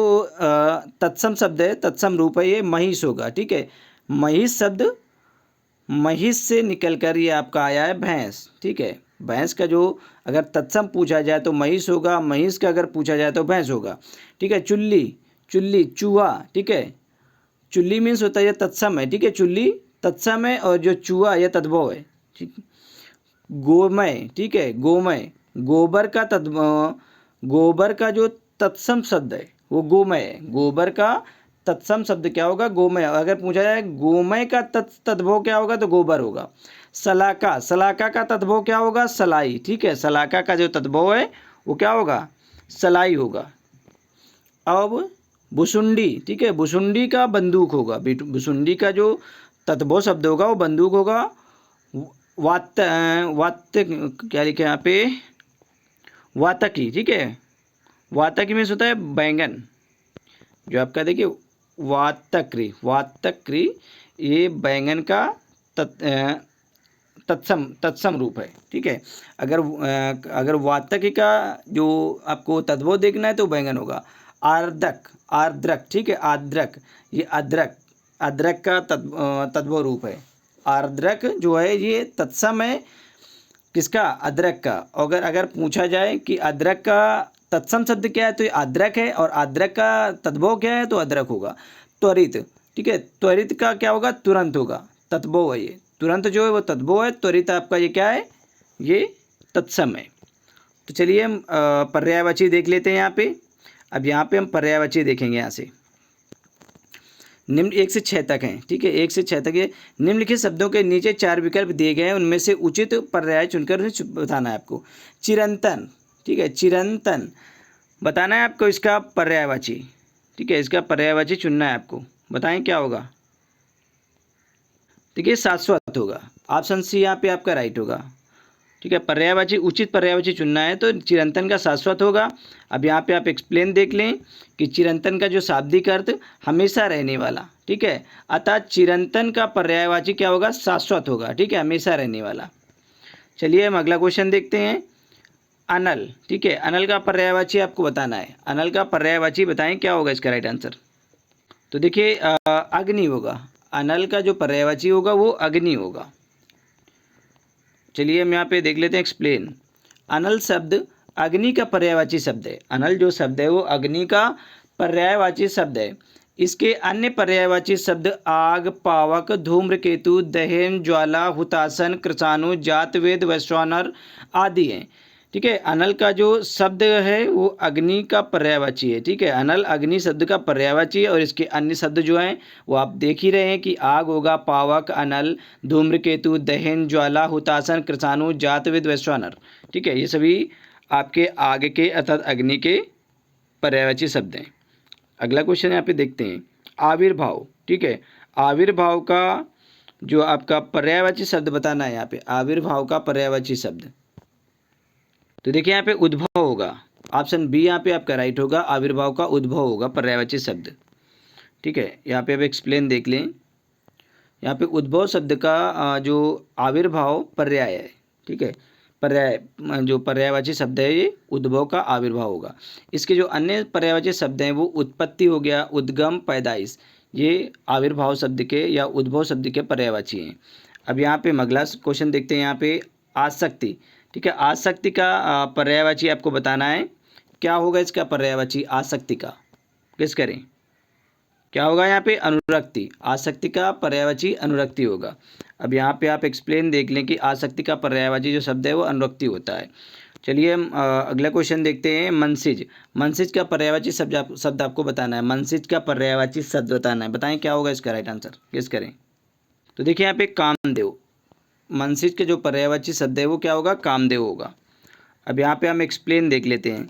तत्सम शब्द है, तत्सम रूप है, ये महिष होगा। ठीक है, महिष शब्द महिष से निकलकर ये आपका आया है भैंस। ठीक है, भैंस का जो अगर तत्सम पूछा जाए तो महिष होगा, महिष का अगर पूछा जाए तो भैंस होगा। ठीक है, चुल्ली चूहा। ठीक है, चुल्ली मीन्स होता है ये तत्सम है। ठीक है, चुल्ली तत्सम है और जो चूहा यह तद्भव है। ठीक, गोमय। ठीक है, गोमय, गोबर का जो तत्सम शब्द है वो गोमय है। गोबर का तत्सम शब्द क्या होगा? गोमय। अगर पूछा जाए गोमय का तद्भव क्या होगा तो गोबर होगा। सलाका का तद्भव क्या होगा? सलाई। ठीक है, सलाका का जो तद्भव है वो क्या होगा? सलाई होगा। अब भुसुंडी। ठीक है, भुसुंडी का बंदूक होगा। भुसुंडी का जो तद्भव शब्द होगा वो बंदूक होगा। वात्य क्या लिखा है यहाँ पे? वातकी। ठीक है, वातकी में होता है बैंगन। जो आपका देखिए वातक्री ये बैंगन का तत्सम रूप है। ठीक है, अगर वातकी का जो आपको तद्भव देखना है तो बैंगन होगा। आर्द्रक। ठीक है, ये अदरक का तद्भव रूप है। आर्द्रक जो है ये तत्सम है किसका? अदरक का। अगर पूछा जाए कि अदरक का तत्सम शब्द क्या है तो ये अदरक है, और अदरक का तद्भव क्या है तो अदरक होगा। त्वरित। ठीक है, त्वरित का क्या होगा? तुरंत होगा। तद्भव है ये, तुरंत जो है वो तद्भव है। त्वरित आपका ये क्या है? ये तत्सम है। तो चलिए हम पर्यायवाची देख लेते हैं यहाँ पे। अब यहाँ पे हम पर्यायवाची देखेंगे। यहाँ से निम्न 1 से 6 तक हैं। ठीक है, 1 से 6 तक है। निम्नलिखित शब्दों के नीचे 4 विकल्प दिए गए हैं, उनमें से उचित पर्याय चुनकर बताना है आपको। चिरंतन। ठीक है, चिरंतन बताना है आपको इसका पर्यायवाची। ठीक है, इसका पर्यायवाची चुनना है आपको। बताएं क्या होगा? देखिए शाश्वत होगा। ऑप्शन सी यहाँ पे आपका राइट होगा। ठीक है, पर्यायवाची उचित पर्यायवाची चुनना है तो चिरंतन का शाश्वत होगा। अब यहाँ पे आप एक्सप्लेन देख लें कि चिरंतन का जो शाब्दिक अर्थ हमेशा रहने वाला। ठीक है, अतः चिरंतन का पर्यायवाची क्या होगा? शाश्वत होगा। ठीक है, हमेशा रहने वाला। चलिए हम अगला क्वेश्चन देखते हैं। अनल। ठीक है, अनल का पर्यायवाची आपको बताना है। अनल का पर्यायवाची बताएं क्या होगा इसका राइट आंसर? तो देखिए अग्नि होगा। अनल का जो पर्यायवाची होगा वो अग्नि होगा। चलिए हम यहाँ पे देख लेते हैं एक्सप्लेन। अनल शब्द अग्नि का पर्यायवाची शब्द है। अनल जो शब्द है वो अग्नि का पर्यायवाची शब्द है। इसके अन्य पर्यायवाची शब्द आग, पावक, धूम्रकेतु, दहन, ज्वाला, हुतासन, कृषाणु, जातवेद, वैश्वानर आदि हैं। ठीक है, अनल का जो शब्द है वो अग्नि का पर्यायवाची है। ठीक है, अनल अग्नि शब्द का पर्यायवाची है, और इसके अन्य शब्द जो हैं वो आप देख ही रहे हैं कि आग होगा, पावक, अनल, धूम्रकेतु, दहन, ज्वाला, हुतासन, कृषाणु, जातवेद, वैश्वानर। ठीक है, ये सभी आपके आग के अर्थात अग्नि के पर्यायवाची शब्द हैं। अगला क्वेश्चन यहाँ पे देखते हैं। आविर्भाव। ठीक है, आविर्भाव का जो आपका पर्यायवाची शब्द बताना है यहाँ पे। आविर्भाव का पर्यायवाची शब्द तो देखिए यहाँ पे उद्भव होगा। ऑप्शन बी यहाँ पे आपका राइट होगा। आविर्भाव का उद्भव होगा पर्यायवाची शब्द। ठीक है, यहाँ पे आप एक्सप्लेन देख लें। यहाँ पे उद्भव शब्द का जो आविर्भाव पर्याय है। ठीक है, पर्याय जो पर्यायवाची शब्द है ये उद्भव का आविर्भाव होगा। इसके जो अन्य पर्यायवाची शब्द हैं वो उत्पत्ति हो गया, उद्गम, पैदाइश, ये आविर्भाव शब्द के या उद्भव शब्द के पर्यायवाची हैं। अब यहाँ पे अगला क्वेश्चन देखते हैं। यहाँ पे आसक्ति। ठीक है, आसक्ति का पर्यायवाची आपको बताना है। क्या होगा इसका पर्यायवाची आसक्ति का? गेस करें क्या होगा यहाँ पे? अनुरक्ति। आसक्ति का पर्यायवाची अनुरक्ति होगा। अब यहाँ पे आप एक्सप्लेन देख लें कि आसक्ति का पर्यायवाची जो शब्द है वो अनुरक्ति होता है। चलिए हम अगला क्वेश्चन देखते हैं। मनसिज। मनसिज का पर्यायवाची शब्द आपको बताना है। मनसिज का पर्यायवाची शब्द बताना है। बताएं क्या होगा इसका राइट आंसर? गेस करें। तो देखिए यहाँ पे कामदेव। मनसिज के जो पर्यायवाची शब्द है वो क्या होगा? कामदेव होगा। अब यहाँ पे हम एक्सप्लेन देख लेते हैं।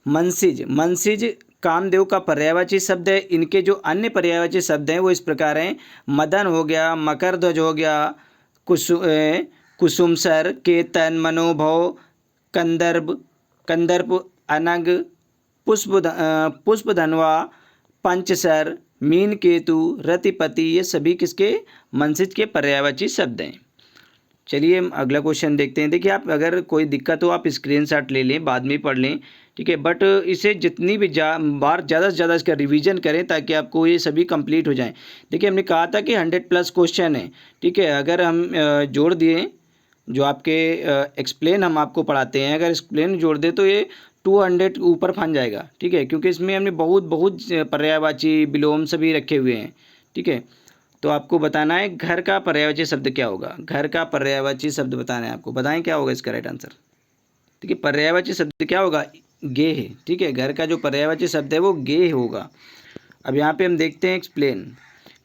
मनसिज कामदेव का पर्यायवाची शब्द है। इनके जो अन्य पर्यायवाची शब्द हैं वो इस प्रकार हैं। मदन हो गया, मकरध्वज हो गया, कुसुमसर, केतन, मनोभव, कंदर्प, अनग, पुष्पधनवा, पंचसर, मीनकेतु, रतिपति, ये सभी किसके? मनसिज के पर्यायवाची शब्द हैं। चलिए हम अगला क्वेश्चन देखते हैं। देखिए, आप अगर कोई दिक्कत हो आप स्क्रीनशॉट ले लें, बाद में पढ़ लें, ठीक है। बट इसे जितनी भी बार ज़्यादा से ज़्यादा इसका रिवीजन करें ताकि आपको ये सभी कंप्लीट हो जाएं। देखिए, हमने कहा था कि 100+ क्वेश्चन है, ठीक है। अगर हम जोड़ दिए जो आपके एक्सप्लेन हम आपको पढ़ाते हैं, अगर एक्सप्लेन जोड़ दें तो ये 200 ऊपर फन जाएगा, ठीक है। क्योंकि इसमें हमने बहुत बहुत पर्यायवाची विलोम सभी रखे हुए हैं, ठीक है। तो आपको बताना है घर का पर्यायवाची शब्द क्या होगा। घर का पर्यायवाची शब्द बताना है आपको। बताएं क्या होगा इसका राइट आंसर। ठीक है, पर्यायवाची शब्द क्या होगा, गे है, ठीक है। घर का जो पर्यायवाची शब्द है वो गे होगा। अब यहाँ पे हम देखते हैं एक्सप्लेन।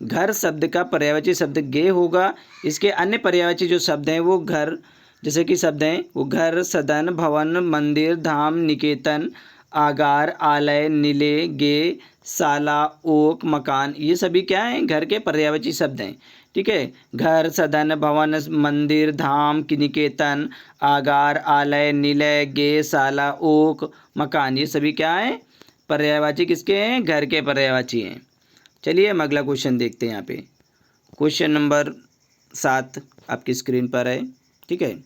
घर शब्द का पर्यायवाची शब्द गे होगा। इसके अन्य पर्यायवाची जो शब्द हैं वो घर, जैसे कि शब्द हैं वो घर, सदन, भवन, मंदिर, धाम, निकेतन, आगार, आलय, नीले, गे, साला, ओक, मकान, ये सभी क्या हैं, घर के पर्यायवाची शब्द हैं, ठीक है। घर, सदन, भवन, मंदिर, धाम, निकेतन, आगार, आलय, निलय, गे, साला, ओक, मकान, ये सभी क्या हैं, पर्यायवाची किसके हैं, घर के पर्यायवाची हैं। चलिए हम अगला क्वेश्चन देखते हैं। यहाँ पे क्वेश्चन नंबर 7 आपकी स्क्रीन पर है, ठीक है।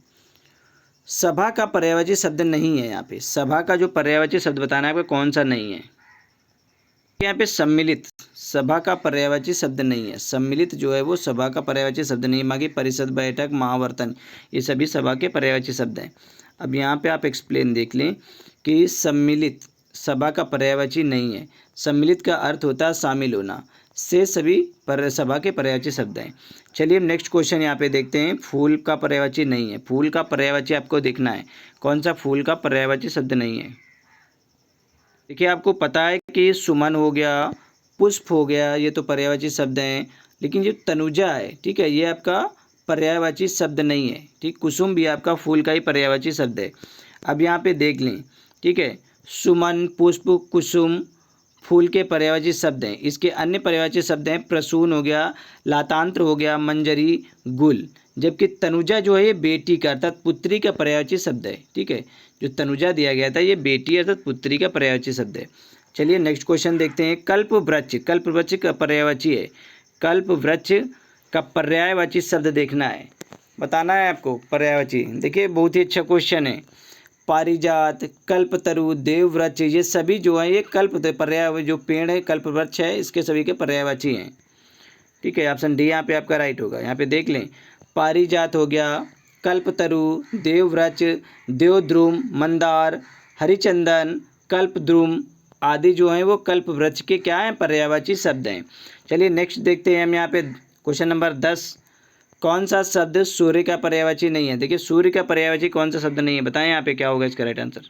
सभा का पर्यायवाची शब्द नहीं है। यहाँ पे सभा का जो पर्यायवाची शब्द बताना है आपको कौन सा नहीं है। यहाँ पे सम्मिलित, सभा का पर्यायवाची शब्द नहीं है। सम्मिलित जो है वो सभा का पर्यायवाची शब्द नहीं है। बाकी परिषद, बैठक, महावर्तन, ये सभी सभा के पर्यायवाची शब्द हैं। अब यहाँ पे आप एक्सप्लेन देख लें कि सम्मिलित सभा का पर्यायवाची नहीं है। सम्मिलित का अर्थ होता है शामिल होना, से सभी सभा के पर्यायवाची शब्द हैं। चलिए हम नेक्स्ट क्वेश्चन यहाँ पे देखते हैं। फूल का पर्यायवाची नहीं है। फूल का पर्यायवाची आपको देखना है कौन सा फूल का पर्यायवाची शब्द नहीं है। देखिए, आपको पता है कि सुमन हो गया, पुष्प हो गया, ये तो पर्यायवाची शब्द हैं। लेकिन जो तनुजा है, ठीक है, ये आपका पर्यायवाची शब्द नहीं है, ठीक। कुसुम भी आपका फूल का ही पर्यायवाची शब्द है। अब यहाँ पे देख लें, ठीक है, सुमन, पुष्प, कुसुम फूल के पर्यायवाची शब्द हैं। इसके अन्य पर्यायवाची शब्द हैं प्रसून हो गया, लातांत्र हो गया, मंजरी, गुल। जबकि तनुजा जो है ये बेटी का अर्थात पुत्री का पर्यायवाची शब्द है, ठीक है। जो तनुजा दिया गया था ये बेटी अर्थात पुत्री का पर्यायवाची शब्द है। चलिए नेक्स्ट क्वेश्चन देखते हैं। कल्प वृक्ष, कल्प वृक्ष का पर्यायवाची है। कल्प वृक्ष का पर्यायवाची शब्द देखना है, बताना है आपको पर्यायवाची। देखिए बहुत ही अच्छा क्वेश्चन है। पारिजात, कल्पतरु, देववृक्ष, ये सभी जो है ये कल्प पर्याय जो पेड़ है कल्प वृक्ष है, इसके सभी के पर्यायवाची हैं, ठीक है। ऑप्शन डी यहाँ पे आपका राइट होगा। यहाँ पे देख लें, पारिजात हो गया, कल्पतरु, देववृक्ष, देवद्रुम, मंदार, हरिचंदन, कल्पद्रुम आदि जो हैं वो कल्प वृक्ष के क्या हैं, पर्यायवाची शब्द हैं। चलिए नेक्स्ट देखते हैं हम यहाँ पे क्वेश्चन नंबर 10। कौन सा शब्द सूर्य का पर्यायवाची नहीं है। देखिए सूर्य का पर्यायवाची कौन सा शब्द नहीं है, बताएं यहाँ पे क्या होगा इसका राइट आंसर।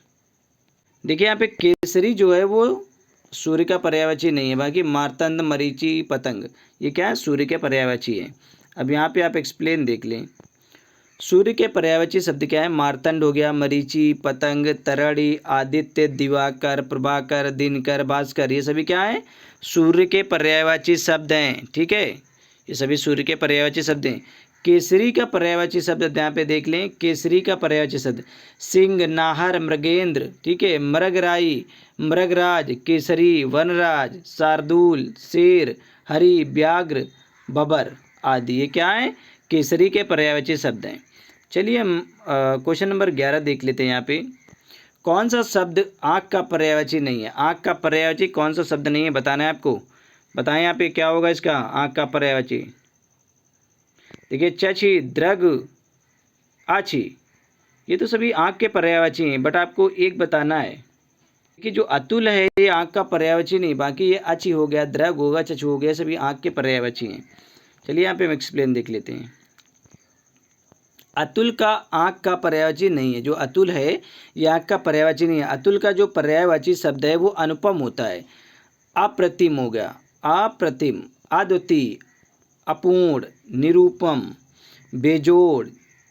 देखिए यहाँ पे केसरी जो है वो सूर्य का पर्यायवाची नहीं है। बाकी मार्तंड, मरीचि, पतंग ये क्या है, सूर्य के पर्यायवाची है। अब यहाँ पे आप एक्सप्लेन देख लें। सूर्य के पर्यायवाची शब्द क्या है, मार्तंड हो गया, मरीचि, पतंग, तरड़ी, आदित्य, दिवाकर, प्रभाकर, दिनकर, भास्कर, ये सभी क्या है, सूर्य के पर्यायवाची शब्द हैं, ठीक है। ये सभी सूर्य के पर्यायवाची शब्द हैं। केसरी का पर्यायवाची शब्द यहाँ पे देख लें। केसरी का पर्यायवाची शब्द सिंह, नाहर, मृगेंद्र, ठीक है, मृगराई, मृगराज, केसरी, वनराज, शार्दूल, शेर, हरि, व्याघ्र, बबर आदि ये क्या है, केसरी के पर्यायवाची शब्द हैं। चलिए हम क्वेश्चन नंबर 11 देख लेते हैं। यहाँ पे कौन सा शब्द आँख का पर्यायवाची नहीं है। आँख का पर्यायवाची कौन सा शब्द नहीं है, बताना है आपको। बताएं यहाँ पे क्या होगा इसका आँख का पर्यायवाची। देखिए चछि, द्रग, आछी, ये तो सभी आँख के पर्यायवाची हैं। बट आपको एक बताना है कि जो अतुल है ये आँख का पर्यायवाची नहीं। बाकी ये आछी हो गया, द्रग होगा, चछु हो गया, सभी आँख के पर्यायवाची हैं। चलिए यहाँ पे हम एक्सप्लेन देख लेते हैं। अतुल का आँख का पर्यायवाची नहीं है। जो अतुल है ये आँख का पर्यायवाची नहीं है। अतुल का जो पर्यायवाची शब्द है वो अनुपम होता है। अप्रतिम हो गया, अप्रतिम, अद्वितीय, अपूर्ण, निरूपम, बेजोड़,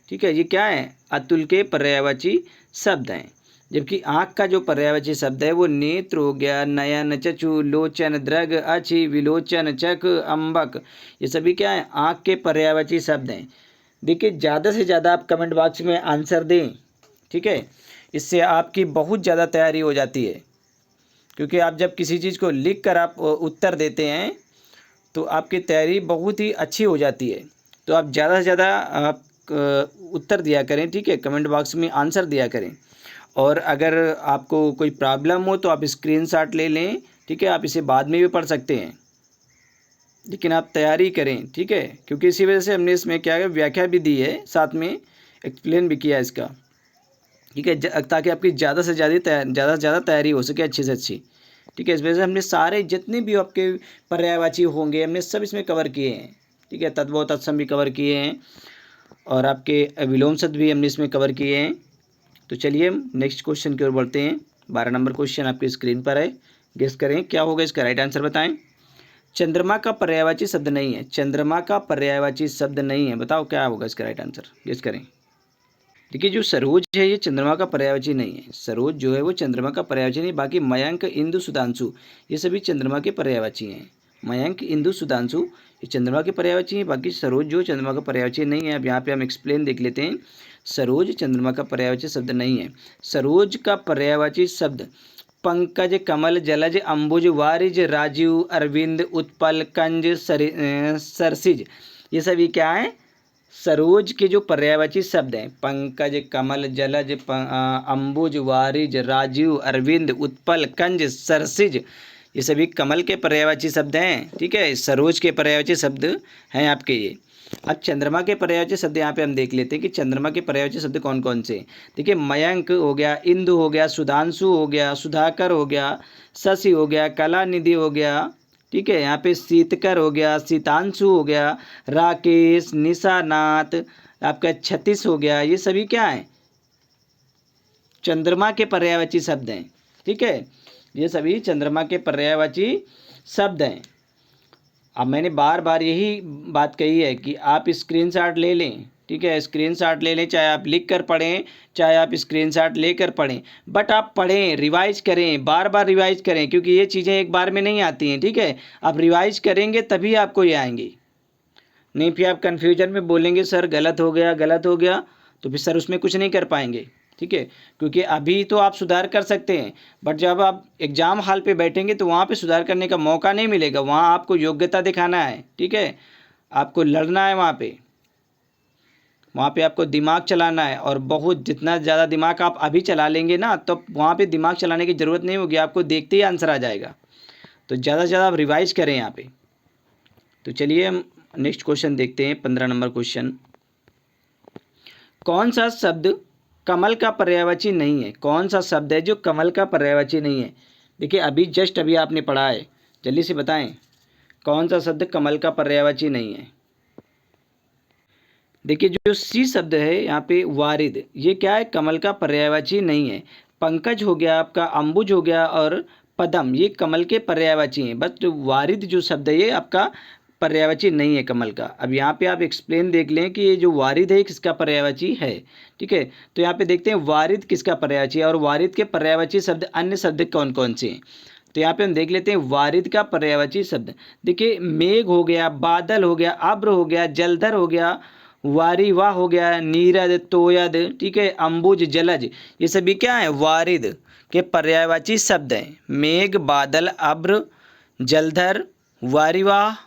ठीक है, ये क्या है, अतुल के पर्यायवाची शब्द हैं। जबकि आँख का जो पर्यायवाची शब्द है वो नेत्र हो गया, नयन, चक्षु, लोचन, द्रग, अच्छी, विलोचन, चक, अम्बक, ये सभी क्या है, आँख के पर्यायवाची शब्द हैं। देखिए ज़्यादा से ज़्यादा आप कमेंट बॉक्स में आंसर दें, ठीक है, इससे आपकी बहुत ज़्यादा तैयारी हो जाती है। क्योंकि आप जब किसी चीज़ को लिख कर आप उत्तर देते हैं तो आपकी तैयारी बहुत ही अच्छी हो जाती है। तो आप ज़्यादा से ज़्यादा आप उत्तर दिया करें, ठीक है, कमेंट बॉक्स में आंसर दिया करें। और अगर आपको कोई प्रॉब्लम हो तो आप स्क्रीनशॉट ले लें, ठीक है, आप इसे बाद में भी पढ़ सकते हैं, लेकिन आप तैयारी करें, ठीक है, क्योंकि इसी वजह से हमने इसमें क्या है व्याख्या भी दी है, साथ में एक्सप्लेन भी किया है इसका, ठीक है, ताकि आपकी ज़्यादा से ज़्यादा तैयारी हो सके अच्छी से अच्छी, ठीक है। इस वजह से हमने सारे जितने भी आपके पर्यायवाची होंगे हमने सब इसमें कवर किए हैं, ठीक है, तद्भव तत्सम भी कवर किए हैं और आपके विलोम शब्द भी हमने इसमें कवर किए हैं। तो चलिए हम नेक्स्ट क्वेश्चन की ओर बढ़ते हैं। 12 नंबर क्वेश्चन आपकी स्क्रीन पर है, गेस करें क्या होगा, इसका राइट आंसर बताएं। चंद्रमा का पर्यायवाची शब्द नहीं है, चंद्रमा का पर्यायवाची शब्द नहीं है, बताओ क्या होगा इसका राइट आंसर, गेस करें। देखिए जो सरोज है ये चंद्रमा का पर्यायवाची नहीं है, सरोज जो है वो चंद्रमा का पर्यायवाची नहीं, बाकी मयंक, इंदु, सुधांशु ये सभी चंद्रमा के पर्यायवाची हैं। मयंक, इंदु, सुधांशु ये चंद्रमा के पर्यायवाची हैं, बाकी सरोज जो चंद्रमा का पर्यायवाची नहीं है। अब यहाँ पे हम एक्सप्लेन देख लेते हैं। सरोज चंद्रमा का पर्यायवाची शब्द नहीं है। सरोज का पर्यायवाची शब्द पंकज, कमल, जलज, अंबुज, वारिज, राजीव, अरविंद, उत्पल, कंज, सरसिज ये सभी क्या है, सरोज के जो पर्यायवाची शब्द हैं, पंकज, कमल, जलज, अंबुज, वारिज, राजीव, अरविंद, उत्पल, कंज, सरसिज ये सभी कमल के पर्यायवाची शब्द हैं, ठीक है, सरोज के पर्यायवाची शब्द हैं आपके ये। अब चंद्रमा के पर्यायवाची शब्द यहाँ पे हम देख लेते हैं कि चंद्रमा के पर्यायवाची शब्द कौन कौन से। देखिए मयंक हो गया, इंदु हो गया, सुधांशु हो गया, सुधाकर हो गया, शशि हो गया, कलानिधि हो गया, ठीक है, यहाँ पे शीतकर हो गया, शीतांशु हो गया, राकेश, निशानाथ, आपका छत्तीस हो गया, ये सभी क्या है, चंद्रमा के पर्यायवाची शब्द हैं, ठीक है, ये सभी चंद्रमा के पर्यायवाची शब्द हैं। अब मैंने बार बार यही बात कही है कि आप स्क्रीनशॉट ले लें, ठीक है, स्क्रीनशॉट ले लें, चाहे आप लिख कर पढ़ें चाहे आप स्क्रीनशॉट लेकर पढ़ें, बट आप पढ़ें, रिवाइज करें, बार बार रिवाइज करें, क्योंकि ये चीज़ें एक बार में नहीं आती हैं, ठीक है, आप रिवाइज करेंगे तभी आपको ये आएंगी, नहीं फिर आप कन्फ्यूजन में बोलेंगे सर गलत हो गया, तो फिर सर उसमें कुछ नहीं कर पाएंगे, ठीक है, क्योंकि अभी तो आप सुधार कर सकते हैं, बट जब आप एग्ज़ाम हॉल पे बैठेंगे तो वहाँ पे सुधार करने का मौका नहीं मिलेगा, वहाँ आपको योग्यता दिखाना है, ठीक है, आपको लड़ना है वहाँ पे आपको दिमाग चलाना है, और बहुत जितना ज़्यादा दिमाग आप अभी चला लेंगे ना तो वहाँ पे दिमाग चलाने की ज़रूरत नहीं होगी, आपको देखते ही आंसर आ जाएगा। तो ज़्यादा से ज़्यादा आप रिवाइज करें यहाँ पे। तो चलिए हम नेक्स्ट क्वेश्चन देखते हैं, 15 नंबर क्वेश्चन। कौन सा शब्द कमल का पर्यायवाची नहीं है, कौन सा शब्द है जो कमल का पर्यायवाची नहीं है। देखिए अभी आपने पढ़ा है, जल्दी से बताएं कौन सा शब्द कमल का पर्यायवाची नहीं है। देखिए जो सी शब्द है यहाँ पे वारिद, ये क्या है, कमल का पर्यायवाची नहीं है। पंकज हो गया आपका, अंबुज हो गया और पदम ये कमल के पर्यायवाची हैं, बट वारिद जो शब्द है ये आपका पर्यायवाची नहीं है कमल का। अब यहाँ पे आप एक्सप्लेन देख लें कि ये जो वारिद है किसका पर्यायवाची है, ठीक है। तो यहाँ पे देखते हैं वारिद किसका पर्यायवाची है और वारिद के पर्यायवाची शब्द अन्य शब्द कौन कौन से हैं। तो यहाँ पे हम देख लेते हैं वारिद का पर्यायवाची शब्द। देखिए मेघ हो गया, बादल हो गया, अब्र हो गया, जलधर हो गया, वारिवा हो गया, नीरद, तोयद, ठीक है, अंबुज, जलज ये सभी क्या है, वारिद के पर्यायवाची शब्द हैं। मेघ, बादल, अब्र, जलधर, वारिवा,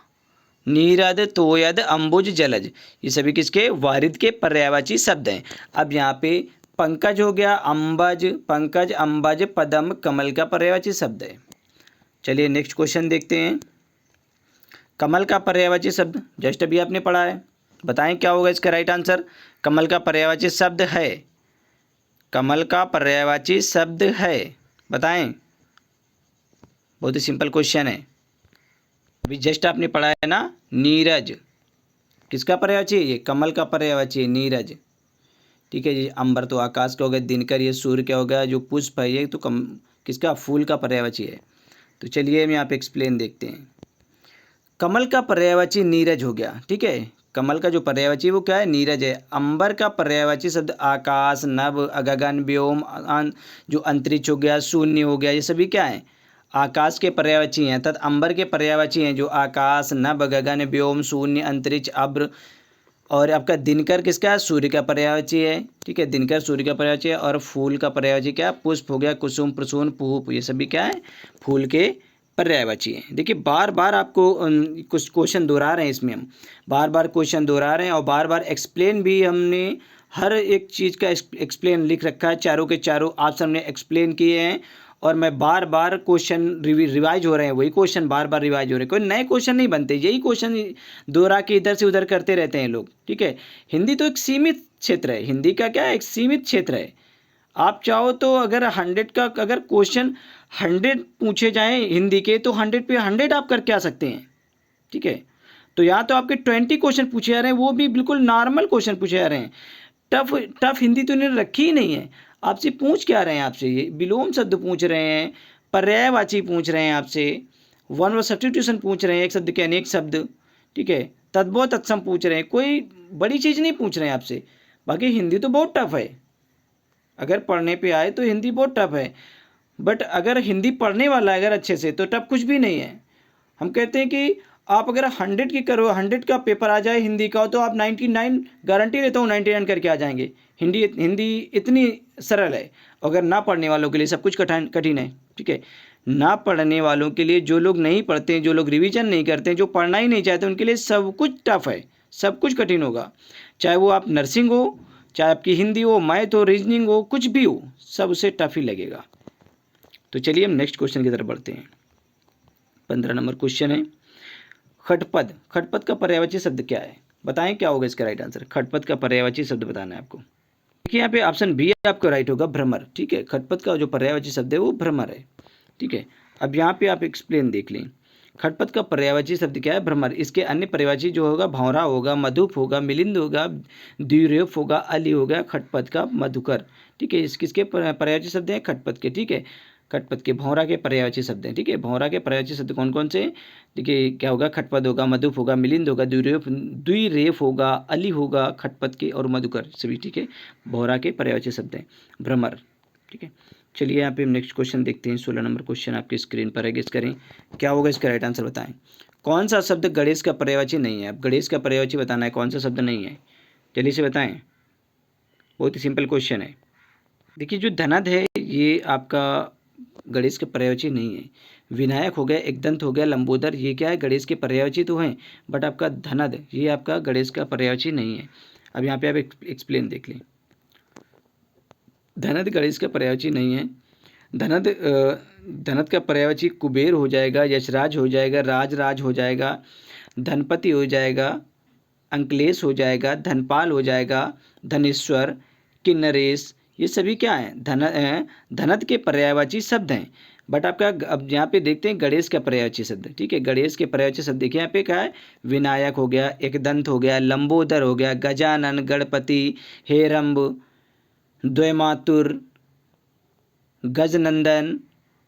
नीरद, तोयद, अंबुज, जलज ये सभी किसके, वारिद के पर्यायवाची शब्द हैं। अब यहाँ पे पंकज हो गया, अंबज, पंकज, अंबज, पदम कमल का पर्यायवाची शब्द है। चलिए नेक्स्ट क्वेश्चन देखते हैं। कमल का पर्यायवाची शब्द जस्ट अभी आपने पढ़ा है, बताएं क्या होगा इसका राइट आंसर। कमल का पर्यायवाची शब्द है, कमल का पर्यायवाची शब्द है, बताएं। बहुत ही सिंपल क्वेश्चन है, अभी जस्ट आपने पढ़ा है ना। नीरज किसका पर्यायवाची है, ये कमल का पर्यायवाची है नीरज, ठीक है जी। अंबर तो आकाश का हो गया, दिनकर ये सूर्य का हो गया, जो पुष्प है ये तो किसका, फूल का पर्यायवाची है। तो चलिए हम यहाँ पे एक्सप्लेन देखते हैं। कमल का पर्यायवाची नीरज हो गया, ठीक है, कमल का जो पर्यायवाची वो क्या है, नीरज है। अंबर का पर्यायवाची शब्द आकाश, नभ, गगन, व्योम, जो अंतरिक्ष हो गया, शून्य हो गया, ये सभी क्या है, आकाश के पर्यायवाची हैं, तथा अंबर के पर्यायवाची हैं जो आकाश, नभ, गगन, व्योम, शून्य, अंतरिक्ष, अब्र। और आपका दिनकर किसका है, सूर्य का पर्यायवाची है, ठीक है, दिनकर सूर्य का पर्यायवाची है। और फूल का पर्यायवाची क्या, पुष्प हो गया, कुसुम, प्रसून, पुष्प ये सभी क्या है, फूल के पर्यायवाची है। देखिए बार बार आपको कुछ क्वेश्चन दोहरा रहे हैं, इसमें हम बार बार क्वेश्चन दोहरा रहे हैं और बार बार एक्सप्लेन भी हमने हर एक चीज़ का एक्सप्लेन लिख रखा है, चारों के चारों ऑप्शन ने एक्सप्लेन किए हैं और मैं बार बार क्वेश्चन रिवाइज हो रहे हैं, वही क्वेश्चन बार बार रिवाइज हो रहे हैं, कोई नए क्वेश्चन नहीं बनते, यही क्वेश्चन दोहरा के इधर से उधर करते रहते हैं लोग। ठीक है, हिंदी तो एक सीमित क्षेत्र है, हिंदी का क्या है, एक सीमित क्षेत्र है। आप चाहो तो अगर 100 का अगर क्वेश्चन 100 पूछे जाएं हिंदी के तो 100 पे 100 आप करके आ सकते हैं। ठीक है, तो यहाँ तो आपके 20 क्वेश्चन पूछे जा रहे हैं, वो भी बिल्कुल नॉर्मल क्वेश्चन पूछे जा रहे हैं। टफ हिंदी तो इन्होंने रखी ही नहीं है। आपसे पूछ क्या रहे हैं, आपसे ये विलोम शब्द पूछ रहे हैं, पर्यायवाची पूछ रहे हैं आपसे, वन वर्ड सब्स्टिट्यूशन पूछ रहे हैं, एक शब्द के अनेक शब्द। ठीक है, तद्भव तत्सम पूछ रहे हैं, कोई बड़ी चीज़ नहीं पूछ रहे हैं आपसे। बाकी हिंदी तो बहुत टफ है, अगर पढ़ने पे आए तो हिंदी बहुत टफ है, बट अगर हिंदी पढ़ने वाला है अगर अच्छे से तो टफ कुछ भी नहीं है। हम कहते हैं कि आप अगर 100 की करो, 100 का पेपर आ जाए हिंदी का तो आप 99 गारंटी लेता हूँ 99 करके आ जाएंगे। हिंदी इतनी सरल है, अगर ना पढ़ने वालों के लिए सब कुछ कठिन है। ठीक है, ना पढ़ने वालों के लिए, जो लोग नहीं पढ़ते हैं, जो लोग रिवीजन नहीं करते हैं, जो पढ़ना ही नहीं चाहते, उनके लिए सब कुछ टफ है, सब कुछ कठिन होगा। चाहे वो आप नर्सिंग हो, चाहे आपकी हिंदी हो, मैथ हो, रीजनिंग हो, कुछ भी हो, सब उसे टफ ही लगेगा। तो चलिए हम नेक्स्ट क्वेश्चन की तरफ बढ़ते हैं। 15 नंबर क्वेश्चन है, खटपद। खटपद का पर्यायवाची शब्द क्या है, बताएं क्या होगा इसका राइट आंसर। खटपद का पर्यायवाची शब्द बताना है आपको। देखिए यहाँ पे ऑप्शन बी आपका राइट होगा, भ्रमर। ठीक है, खटपद का जो पर्यायवाची शब्द है वो भ्रमर है। ठीक है, अब यहाँ पे आप एक्सप्लेन देख लें। खटपद का पर्यायवाची शब्द क्या है, भ्रमर। इसके अन्य पर्यायवाची जो होगा भौरा होगा, मधुप होगा, मिलिंद होगा, द्विरेफ होगा, अली होगा, खटपद का मधुकर। ठीक है, किसके पर्यायवाची शब्द हैं, खटपद के। ठीक है, खटपद के। भौरा के पर्यायवाची शब्द हैं। ठीक है, भौरा के पर्यायवाची शब्द कौन कौन से, देखिए क्या होगा, खटपद होगा, मधुप होगा, मिलिंद होगा, द्विरेफ होगा, अली होगा, खटपद के और मधुकर सभी। ठीक है, भौरा के पर्यायवाची शब्द हैं, भ्रमर। ठीक है, चलिए यहाँ पे हम नेक्स्ट क्वेश्चन देखते हैं। 16 नंबर क्वेश्चन आपकी स्क्रीन पर है, गेस करें क्या होगा इसका राइट आंसर, बताएं। कौन सा शब्द गणेश का पर्यायवाची नहीं है। अब गणेश का पर्यायवाची बताना है, कौन सा शब्द नहीं है, जल्दी से बताएं। बहुत ही सिंपल क्वेश्चन है। देखिए जो धनद है ये आपका गणेश के पर्यायवाची नहीं है। विनायक हो गया, एकदंत हो गया, लंबोदर, ये क्या है, गणेश के पर्यायवाची तो हैं, बट आपका धनद ये आपका गणेश का पर्यायवाची नहीं है। अब यहाँ पे आप एक्सप्लेन देख लें। धनद गणेश का पर्यायवाची नहीं है। धनद का पर्यायवाची कुबेर हो जाएगा, यशराज हो जाएगा, राज हो जाएगा, धनपति हो जाएगा, अंकलेश हो जाएगा, धनपाल हो जाएगा, धनेश्वर, किन्नरेश, ये सभी क्या हैं, धनद के पर्यायवाची शब्द हैं। बट आपका अब यहाँ पे देखते हैं गणेश का पर्यायवाची शब्द। ठीक है, गणेश के पर्यायवाची शब्द देखिए यहाँ पे क्या है, विनायक हो गया, एकदंत हो गया, लंबोदर हो गया, गजानन, गणपति, हेरंब, द्वैमातुर, गजनंदन,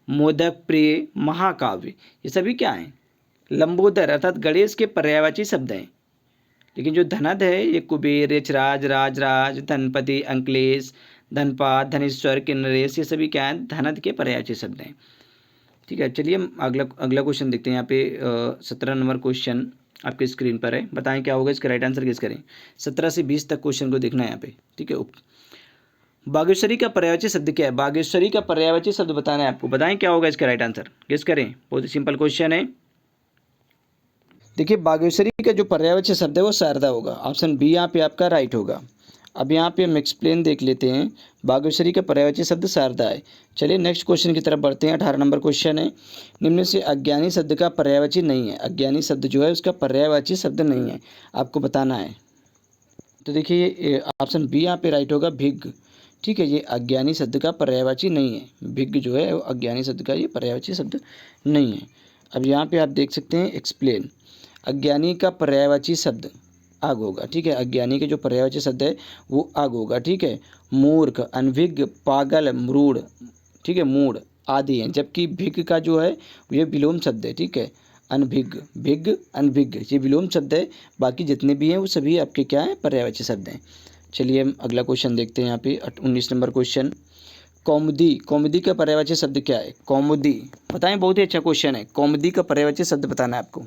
मोदक प्रिय, महाकाव्य, ये सभी क्या हैं, लंबोदर अर्थात गणेश के पर्यायवाची शब्द हैं। लेकिन जो धनद है ये कुबेर, यचराज, राज, धनपति, अंकलेश, धनपाल, धनेश्वर, किन्नरेश, ये सभी क्या हैं, धनद के पर्यायवाची शब्द हैं। ठीक है, चलिए हम अगला क्वेश्चन देखते हैं। यहाँ पे 17 नंबर क्वेश्चन आपके स्क्रीन पर है, बताएं क्या होगा इसका राइट आंसर, गेस करें। 17 से 20 तक क्वेश्चन को देखना है यहाँ पे। ठीक है, बागेश्वरी का पर्यायवाची शब्द क्या है, बागेश्वरी का पर्यायवाची शब्द बताना है आपको, बताएं क्या होगा इसका राइट आंसर, गेस करें। बहुत ही सिंपल क्वेश्चन है। देखिए बागेश्वरी का जो पर्यायवाची शब्द है वो शारदा होगा, ऑप्शन बी यहाँ पे आपका राइट होगा। अब यहाँ पे हम एक्सप्लेन देख लेते हैं। बागेश्वरी का पर्यायवाची शब्द शारदा है। चलिए नेक्स्ट क्वेश्चन की तरफ बढ़ते हैं। 18 नंबर क्वेश्चन है, निम्न से अज्ञानी शब्द का पर्यायवाची नहीं है। अज्ञानी शब्द जो है उसका पर्यायवाची शब्द नहीं है, आपको बताना है। तो देखिए ऑप्शन बी यहाँ पे राइट होगा, भिग। ठीक है, ये अज्ञानी शब्द का पर्यायवाची नहीं है। भिग जो है वो अज्ञानी शब्द का ये पर्यायवाची शब्द नहीं है। अब यहाँ पे आप देख सकते हैं एक्सप्लेन। अज्ञानी का पर्यायवाची शब्द आग होगा। ठीक है, अज्ञानी के जो पर्यायवाची शब्द है वो आग होगा। ठीक है, मूर्ख, अनभिज्ञ, पागल, मूढ़, ठीक है, मूढ़ आदि हैं। जबकि भिग का जो है ये विलोम शब्द है। ठीक है, अनभिज्ञ, भिज्ञ, अनभिज्ञ ये विलोम शब्द है। बाकी जितने भी हैं वो सभी आपके क्या हैं, पर्यायवाची शब्द हैं। चलिए हम अगला क्वेश्चन देखते हैं। यहाँ पे 19 नंबर क्वेश्चन, कौमुदी। कौमुदी का पर्यायवाची शब्द क्या है, कौमुदी, बताएं। बहुत ही अच्छा क्वेश्चन है। कौमुदी का पर्यायवाची शब्द बताना है आपको।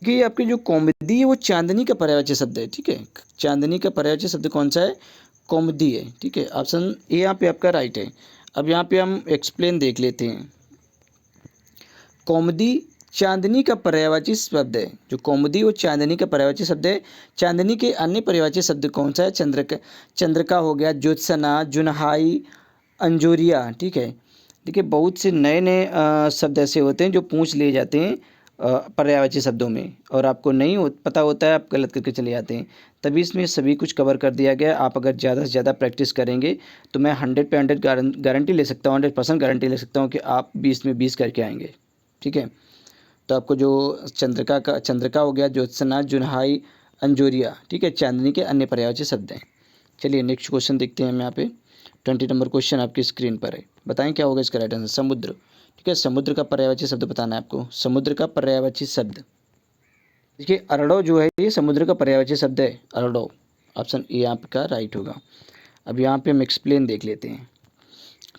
कि आपकी जो कौमुदी है वो चांदनी का पर्यायवाची शब्द है। ठीक है, चांदनी का पर्यायवाची शब्द कौन सा है, कौमुदी है। ठीक है, ऑप्शन ए यहाँ पे आपका राइट है। अब यहाँ पे हम एक्सप्लेन देख लेते हैं। कौमुदी चांदनी का पर्यायवाची शब्द है। जो कौमुदी और चांदनी का पर्यायवाची शब्द है। चांदनी के अन्य पर्यायवाची शब्द कौन सा है? चंद्रिका हो गया, ज्योत्सना, जुनहाई, अंजोरिया। ठीक है, देखिए बहुत से नए नए शब्द ऐसे होते हैं जो पूछ लिए जाते हैं पर्यायवाची शब्दों में, और आपको नहीं पता होता है, आप गलत करके चले जाते हैं। तभी इसमें सभी कुछ कवर कर दिया गया है। आप अगर ज़्यादा से ज़्यादा प्रैक्टिस करेंगे तो मैं 100 पे 100 गारंटी ले सकता हूँ, 100% गारंटी ले सकता हूँ कि आप 20 में 20 करके आएंगे। ठीक है, तो आपको जो चंद्रिका हो गया, ज्योत्सना, जुनहाई, अंजोरिया, ठीक है, चांदनी के अन्य पर्यायवाची शब्द हैं। चलिए नेक्स्ट क्वेश्चन देखते हैं हम यहाँ पे। 20 नंबर क्वेश्चन आपकी स्क्रीन पर है। बताएं क्या होगा इसका राइट आंसर? समुद्र। ठीक है, समुद्र का पर्यायवाची शब्द बताना है आपको। समुद्र का पर्यायवाची शब्द, देखिए अरडो जो है ये समुद्र का पर्यायवाची शब्द है। अरडो, ऑप्शन ए आपका राइट होगा। अब यहाँ पे हम एक्सप्लेन देख लेते हैं।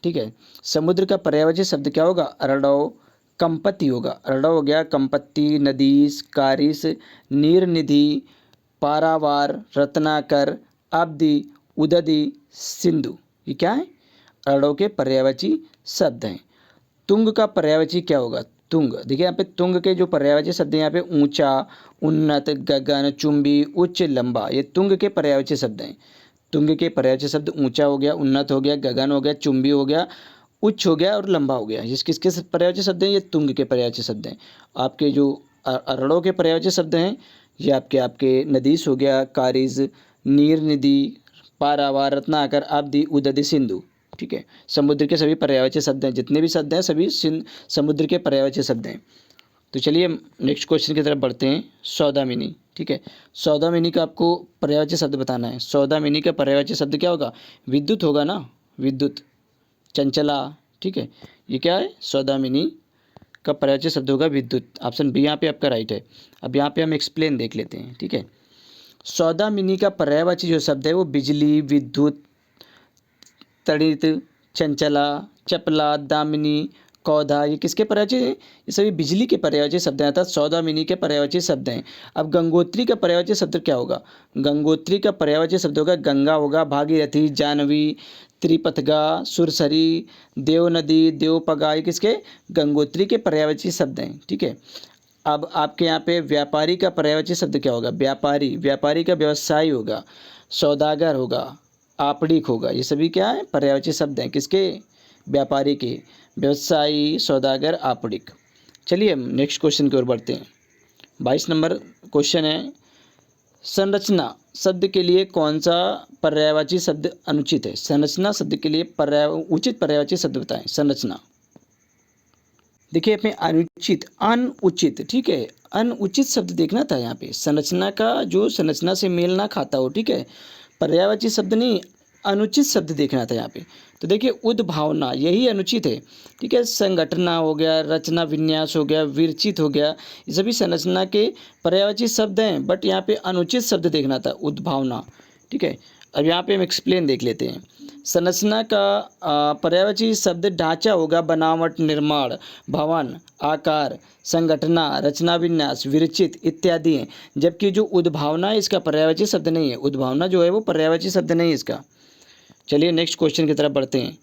ठीक है, समुद्र का पर्यायवाची शब्द क्या होगा? अरडो कंपति होगा। अरडो हो गया कंपति, नदीस, कारिस, नीर निधि, पारावार, रत्नाकर, आब्दी, उददी, सिंधु। ये क्या है? अरडो के पर्यायवाची शब्द हैं। तुंग का पर्यायवाची क्या होगा? तुंग, देखिए यहाँ पे तुंग के जो पर्यायवाची शब्द हैं यहाँ पे ऊंचा, उन्नत, गगन, चुंबी, उच्च, लंबा, ये तुंग के पर्यायवाची शब्द हैं। तुंग के पर्यायवाची शब्द ऊंचा हो गया, उन्नत हो गया, गगन हो गया, चुंबी हो गया, उच्च हो गया और लंबा हो गया। ये किसके पर्यायवाची शब्द हैं? ये तुंग के पर्यायवाची शब्द हैं। आपके जो अरड़ों के पर्यायवाची शब्द हैं ये आपके नदीस हो गया, कारिज, नीर निधि, पारावार, रत्नाकर, आब्दी, उददी, सिंधु। ठीक है, समुद्र के सभी पर्यायवाची शब्द हैं, जितने भी शब्द हैं सभी समुद्र के पर्यायवाची शब्द हैं। तो चलिए नेक्स्ट क्वेश्चन की तरफ बढ़ते हैं। सौदामिनी। ठीक है, सौदामिनी का आपको पर्यायवाची शब्द बताना है। सौदामिनी का पर्यायवाची शब्द क्या होगा? विद्युत होगा ना, विद्युत, चंचला। ठीक है, ये क्या है? सौदामिनी का पर्यायवाची शब्द होगा विद्युत। ऑप्शन बी यहाँ पे आपका राइट है। अब यहाँ पे हम एक्सप्लेन देख लेते हैं। ठीक है, सौदामिनी का पर्यायवाची जो शब्द है वो बिजली, विद्युत, तड़ित, चंचला, चपला, दामिनी, कौधा, ये किसके पर्यायवाची हैं? ये सभी बिजली के पर्यायवाची शब्द हैं, अर्थात सौदामिनी के पर्यायवाची शब्द हैं। अब गंगोत्री का पर्यायवाची शब्द क्या होगा? गंगोत्री का पर्यायवाची शब्द होगा गंगा होगा, भागीरथी, जानवी, त्रिपथगा, सुरसरी, देवनदी, देवपगा, ये किसके? गंगोत्री के पर्यायवाची शब्द हैं। ठीक है, अब आपके यहाँ पे व्यापारी का पर्यायवाची शब्द क्या होगा? व्यापारी, व्यापारी का व्यवसायी होगा, सौदागर होगा, आपड़िक होगा। ये सभी क्या है? पर्यायवाची शब्द हैं, किसके? व्यापारी के, व्यवसायी, सौदागर, आपड़िक। चलिए हम नेक्स्ट क्वेश्चन की ओर बढ़ते हैं। 22 नंबर क्वेश्चन है, संरचना शब्द के लिए कौन सा पर्यायवाची शब्द अनुचित है? संरचना शब्द के लिए उचित पर्यायवाची शब्द बताएं। संरचना, देखिए अपने अनुचित, अनुचित, ठीक है, अनुचित शब्द देखना था यहाँ पे। संरचना का जो संरचना से मेल ना खाता हो, ठीक है, पर्यायवाची शब्द नहीं, अनुचित शब्द देखना था यहाँ पे। तो देखिए उद्भावना, यही अनुचित है। ठीक है, संगठना हो गया, रचना विन्यास हो गया, विरचित हो गया, ये सभी संरचना के पर्यायवाची शब्द हैं, बट यहाँ पे अनुचित शब्द देखना था, उद्भावना। ठीक है, अब यहाँ पे हम एक्सप्लेन देख लेते हैं। संरचना का पर्यायवाची शब्द ढांचा होगा, बनावट, निर्माण, भवन, आकार, संगठना, रचना विन्यास, विरचित इत्यादि हैं। जबकि जो उद्भावना है इसका पर्यायवाची शब्द नहीं है। उद्भावना जो है वो पर्यायवाची शब्द नहीं है इसका। चलिए नेक्स्ट क्वेश्चन की तरफ बढ़ते हैं।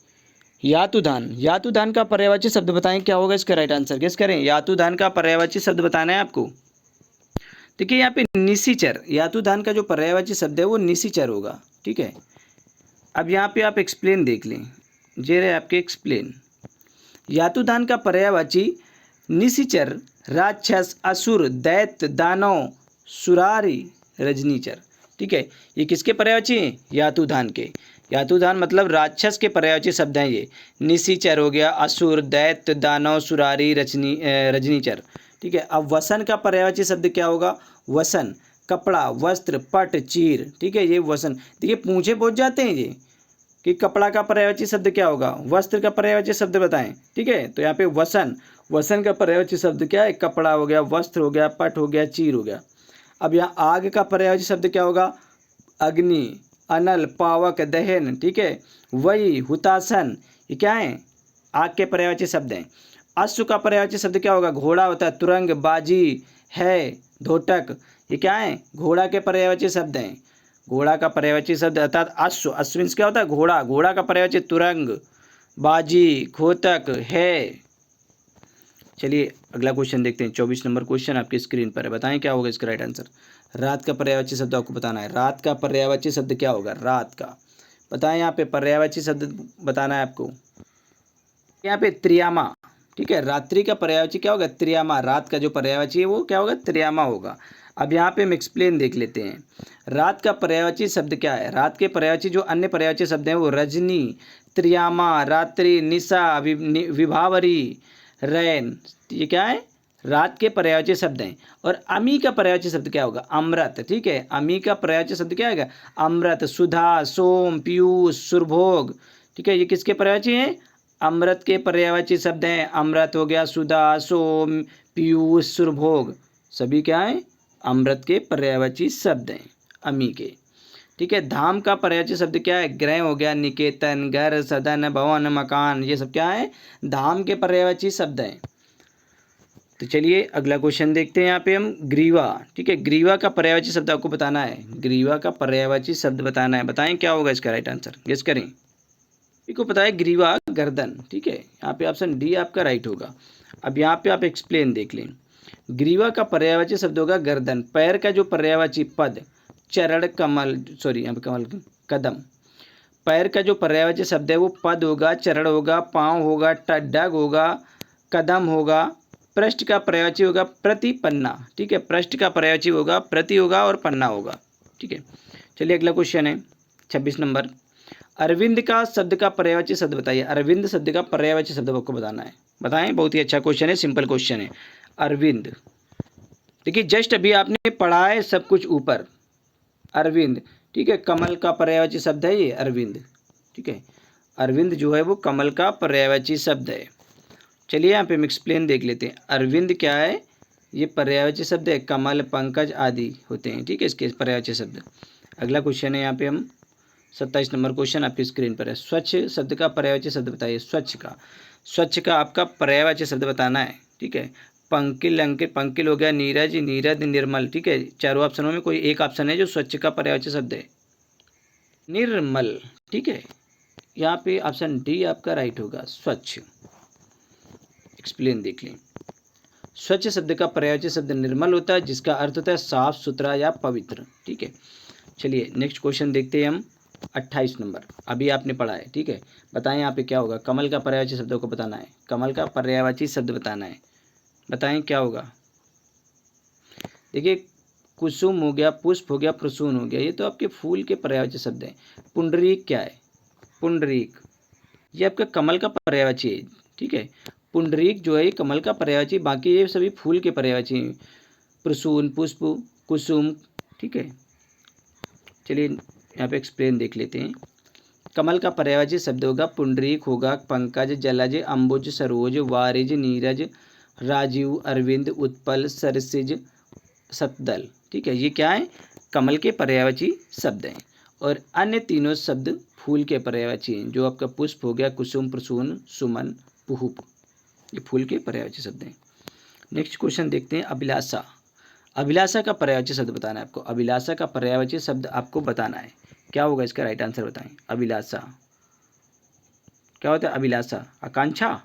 यातुदान, यातुदान का पर्यायवाची शब्द बताएं, क्या होगा इसका राइट आंसर? गेस करें, यातुदान का पर्यायवाची शब्द बताना है आपको। देखिए यहाँ पे निशिचर, यातुदान का जो पर्यायवाची शब्द है वो निशिचर होगा। ठीक है, अब यहाँ पे आप एक्सप्लेन देख लें, जे रहे आपके एक्सप्लेन। यातुदान का पर्यायवाची निशिचर, राक्षस, असुर, दैत्य, दानव, सुरारी, रजनीचर। ठीक है, ये किसके पर्यायवाची हैं? यातुदान के। यातुदान मतलब राक्षस के पर्यायवाची शब्द हैं ये। निशिचर हो गया, असुर, दैत्य, दानव, सुरारी, रजनीचर। ठीक है, अब वसन का पर्यायवाची शब्द क्या होगा? वसन, कपड़ा, वस्त्र, पट, चीर। ठीक है, ये वसन। देखिए पूछे पहुंच जाते हैं ये कि कपड़ा का पर्यायवाची शब्द क्या होगा, वस्त्र का पर्यायवाची शब्द बताएं। ठीक है, तो यहाँ पे वसन, वसन का पर्यायवाची शब्द क्या है? कपड़ा हो गया, वस्त्र हो गया, पट हो गया, चीर हो गया। अब यहाँ आग का पर्यायवाची शब्द क्या होगा? अग्नि, अनल, पावक, दहन। ठीक है, वही, हुतासन, ये क्या है? आग के पर्यायवाची शब्द हैं। अश्व का पर्यायवाची शब्द क्या होगा? घोड़ा होता है, तुरंग, बाजी है, धोटक, ये क्या है? घोड़ा के पर्यायवाची शब्द हैं। घोड़ा का पर्यायवाची शब्द अर्थात अश्व, अश्विंस क्या होता है? घोड़ा, घोड़ा का पर्यायवाची तुरंग, बाजी, घोतक है। चलिए अगला क्वेश्चन देखते हैं। 24 नंबर क्वेश्चन आपकी स्क्रीन पर है, बताएं क्या होगा इसका राइट आंसर। रात का पर्यायवाची शब्द आपको बताना है। रात का पर्यायवाची शब्द क्या होगा, रात का। बताएं, यहाँ पे पर्यायवाची शब्द बताना है आपको। यहाँ पे त्रियामा, ठीक है। रात्रि का पर्यायवाची क्या होगा, त्रियामा। रात का जो पर्यायवाची है वो क्या होगा, त्रियामा होगा। अब यहाँ पे हम एक्सप्लेन देख लेते हैं। रात का पर्यायवाची शब्द क्या है। रात के पर्यायवाची जो अन्य पर्यायवाची शब्द हैं वो रजनी, त्रियामा, रात्रि, निशा, विभावरी, रैन, ये क्या है, रात के पर्यायवाची शब्द हैं। और अमी का पर्यायवाची शब्द क्या होगा, अमृत, ठीक है। अमी का पर्यायवाची शब्द क्या होगा, अमृत, सुधा, सोम, पीयूष, सुरभोग, ठीक है। ये किसके पर्यायवाची हैं, अमृत के पर्यायवाची शब्द हैं। अमृत हो गया, सुधा, सोम, पीयूष, सुरभोग, सभी क्या है, अमृत के पर्यायवाची शब्द हैं, अमी के, ठीक है। धाम का पर्यायवाची शब्द क्या है, गृह हो गया, निकेतन, घर, सदन, भवन, मकान, ये सब क्या है, धाम के पर्यायवाची शब्द हैं। तो चलिए अगला क्वेश्चन देखते हैं। यहाँ पे हम ग्रीवा, ठीक है। ग्रीवा का पर्यायवाची शब्द आपको बताना है। ग्रीवा का पर्यायवाची शब्द बताना है, बताएं क्या होगा इसका राइट आंसर, गेस करें। को पता है ग्रीवा, गर्दन, ठीक है। यहाँ पे ऑप्शन डी आपका राइट होगा। अब यहाँ पे आप एक्सप्लेन देख लें। ग्रीवा का पर्यायवाची शब्द होगा गर्दन। पैर का जो पर्यायवाची पद, चरण, कमल, सॉरी यहाँ पे कमल, कदम। पैर का जो पर्यायवाची शब्द है वो पद होगा, चरण होगा, पाँव होगा, डग होगा, कदम होगा। पृष्ठ का पर्यायवाची होगा प्रति, पन्ना, ठीक है। पृष्ठ का पर्यायवाची होगा प्रति होगा और पन्ना होगा, ठीक है। चलिए अगला क्वेश्चन है 26 नंबर। अरविंद का शब्द का पर्यायवाची शब्द बताइए। अरविंद शब्द का पर्यायवाची शब्द आपको बताना है, बताएं। बहुत ही अच्छा क्वेश्चन है, सिंपल क्वेश्चन है। अरविंद, देखिए जस्ट अभी आपने पढ़ा है सब कुछ ऊपर, अरविंद, ठीक है। कमल का पर्यायवाची शब्द है ये अरविंद, ठीक है। अरविंद जो है वो कमल का पर्यायवाची शब्द है। चलिए यहाँ पे हम एक्सप्लेन देख लेते हैं। अरविंद क्या है, ये पर्यायवाची शब्द है, कमल, पंकज आदि होते हैं, ठीक है, इसके पर्यायवाची शब्द। अगला क्वेश्चन है यहाँ पे हम 27 नंबर क्वेश्चन आपकी स्क्रीन पर है। स्वच्छ शब्द का पर्यायवाची शब्द बताइए। स्वच्छ का आपका पर्यायवाची शब्द बताना है, ठीक है। पंकिल, अंकित, पंकिल हो गया, नीरज, नीरद, निर्मल, ठीक है। चारों ऑप्शनों में कोई एक ऑप्शन है जो स्वच्छ का पर्यायवाची शब्द है, निर्मल, ठीक है। यहाँ पे ऑप्शन डी आपका राइट होगा, स्वच्छ। एक्सप्लेन देख लें। स्वच्छ शब्द का पर्यायवाची शब्द निर्मल होता है, जिसका अर्थ होता है साफ सुथरा या पवित्र, ठीक है। चलिए नेक्स्ट क्वेश्चन देखते हैं हम 28 नंबर। अभी आपने पढ़ा है, ठीक है। बताएं यहाँ पे क्या होगा। कमल का पर्यायवाची शब्दों को बताना है। कमल का पर्यायवाची शब्द बताना है, बताएं क्या होगा। देखिए कुसुम हो गया, पुष्प हो गया, प्रसून हो गया, ये तो आपके फूल के पर्यायवाची शब्द हैं। पुंडरीक क्या है, पुंडरीक, ये आपका कमल का पर्यायवाची है, ठीक है। पुंडरीक जो है कमल का पर्यायवाची, बाकी ये सभी फूल के पर्यायवाची हैं। प्रसून, पुष्प, कुसुम, ठीक है। चलिए यहाँ पे एक्सप्लेन देख लेते हैं। कमल का पर्यायवाची शब्द होगा पुंडरीक होगा, पंकज, जलज, अंबुज, सरोज, वारिज, नीरज, राजीव, अरविंद, उत्पल, सरसिज, सतदल, ठीक है। ये क्या है, कमल के पर्यायवाची शब्द हैं। और अन्य तीनों शब्द फूल के पर्यायवाची हैं, जो आपका पुष्प हो गया, कुसुम, प्रसून, सुमन, पुहुप, ये फूल के पर्यायवाची शब्द हैं। नेक्स्ट क्वेश्चन देखते हैं। अभिलाषा, अभिलाषा का पर्यायवाची शब्द बताना है आपको। अभिलाषा का पर्यायवाची शब्द आपको बताना है, क्या होगा इसका राइट आंसर बताएं। अभिलाषा क्या होता है, अभिलाषा, आकांक्षा।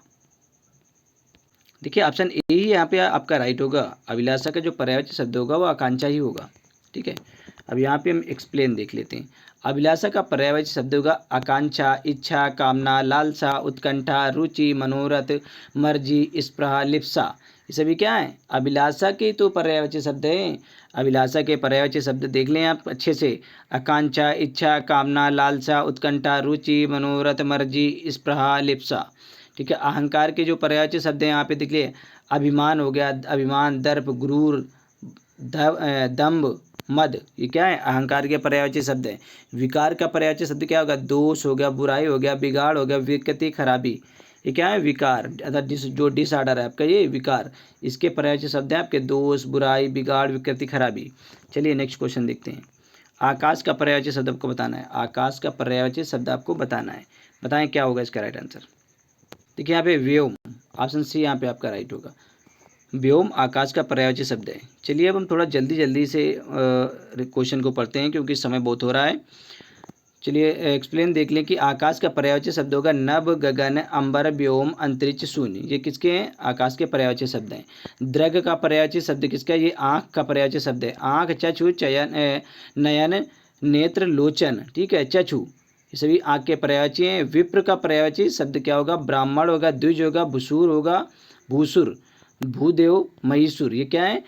देखिए ऑप्शन ए ही यहाँ पे आपका राइट होगा। अभिलाषा का जो पर्यायवाची शब्द होगा वो आकांक्षा ही होगा, ठीक है। अब यहाँ पे हम एक्सप्लेन देख लेते हैं। अभिलाषा का पर्यायवाची शब्द होगा आकांक्षा, इच्छा, कामना, लालसा, उत्कंठा, रुचि, मनोरथ, मर्जी, स्पृहा, लिप्सा, ये सभी क्या है, अभिलाषा के तो पर्यायवाची शब्द हैं। अभिलाषा के पर्यायवाची शब्द देख लें आप अच्छे से। आकांक्षा, इच्छा, कामना, लालसा, उत्कंठा, रुचि, मनोरथ, मर्जी, स्पृहा, लिप्सा, ठीक है। अहंकार के जो पर्यायवाची शब्द हैं यहाँ पे देख लिए। अभिमान हो गया, अभिमान, दर्प, गुरूर, दम्भ, मद, ये क्या है, अहंकार के पर्यायवाची शब्द है। विकार का पर्यायवाची शब्द क्या होगा, दोष हो गया, बुराई हो गया, बिगाड़ हो गया, विकृति, खराबी, ये क्या है, विकार, अर्थात जो डिसऑर्डर है आपका ये विकार, इसके पर्यायवाची शब्द हैं आपके दोष, बुराई, बिगाड़, विकृति, खराबी। चलिए नेक्स्ट क्वेश्चन देखते हैं। आकाश का पर्यायवाची शब्द आपको बताना है। आकाश का पर्यायवाची शब्द आपको बताना है, बताएं क्या होगा इसका राइट आंसर। देखिए यहाँ पे व्योम, ऑप्शन सी यहाँ पे आपका राइट होगा। व्योम आकाश का पर्यायवाची शब्द है। चलिए अब हम थोड़ा जल्दी जल्दी से क्वेश्चन को पढ़ते हैं क्योंकि समय बहुत हो रहा है। चलिए एक्सप्लेन देख लें कि आकाश का पर्यायवाची शब्द होगा नभ, गगन, अंबर, व्योम, अंतरिक्ष, शून्य। ये किसके हैं? आकाश के पर्यायवाची शब्द हैं। दृग का पर्यायवाची शब्द किसका है? ये आँख का पर्यायवाची शब्द है। आँख, चक्षु, चयन, नयन, नेत्र, लोचन, ठीक है, चक्षु, ये सभी आँख के पर्यायवाची हैं। विप्र का पर्यायवाची शब्द क्या होगा? ब्राह्मण होगा, द्विज होगा, भूसुर होगा, भूसुर, भूदेव, महिषुर, ये क्या है?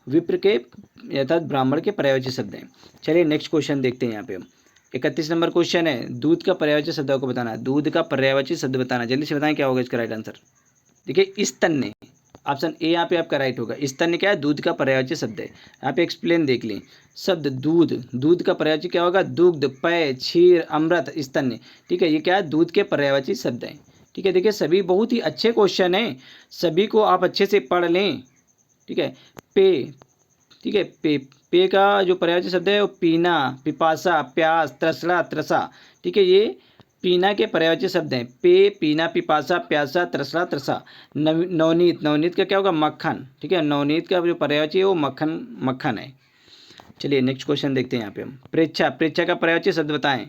विप्र के अर्थात ब्राह्मण के पर्यायवाची शब्द हैं। चलिए नेक्स्ट क्वेश्चन देखते हैं। यहाँ पे हम 31 नंबर क्वेश्चन है, दूध का पर्यायवाची शब्द आपको बताना है। दूध का पर्यायवाची शब्द बताना, जल्दी से बताएं क्या होगा इसका राइट आंसर। देखिए स्तन्य, ऑप्शन ए यहाँ पे आपका राइट होगा। स्तन्य क्या है? दूध का पर्यायवाची शब्द है। यहाँ पे एक्सप्लेन देख लें। शब्द दूध, दूध का पर्यायवाची क्या होगा? दुग्ध, पेय, क्षीर, अमृत, स्तन्य, ठीक है, ये क्या है? दूध के पर्यायवाची शब्द हैं। ठीक है, देखिए सभी बहुत ही अच्छे क्वेश्चन हैं, सभी को आप अच्छे से पढ़ लें। ठीक है, पे, ठीक है, पे का जो पर्यायवाची शब्द है वो पीना, पिपासा, प्यास, तृष्णा, त्रसा, ठीक है, ये पीना के पर्यायवाची शब्द हैं। पे, पीना, पिपासा, प्यासा, तृष्णा, त्रसा। नवनीत, नवनीत का क्या होगा? मक्खन, ठीक है, नवनीत का जो पर्यायवाची है वो मक्खन, मक्खन है। चलिए नेक्स्ट क्वेश्चन देखते हैं। यहाँ पे हम प्रेच्छा, प्रेच्छा का पर्यायवाची शब्द बताएं।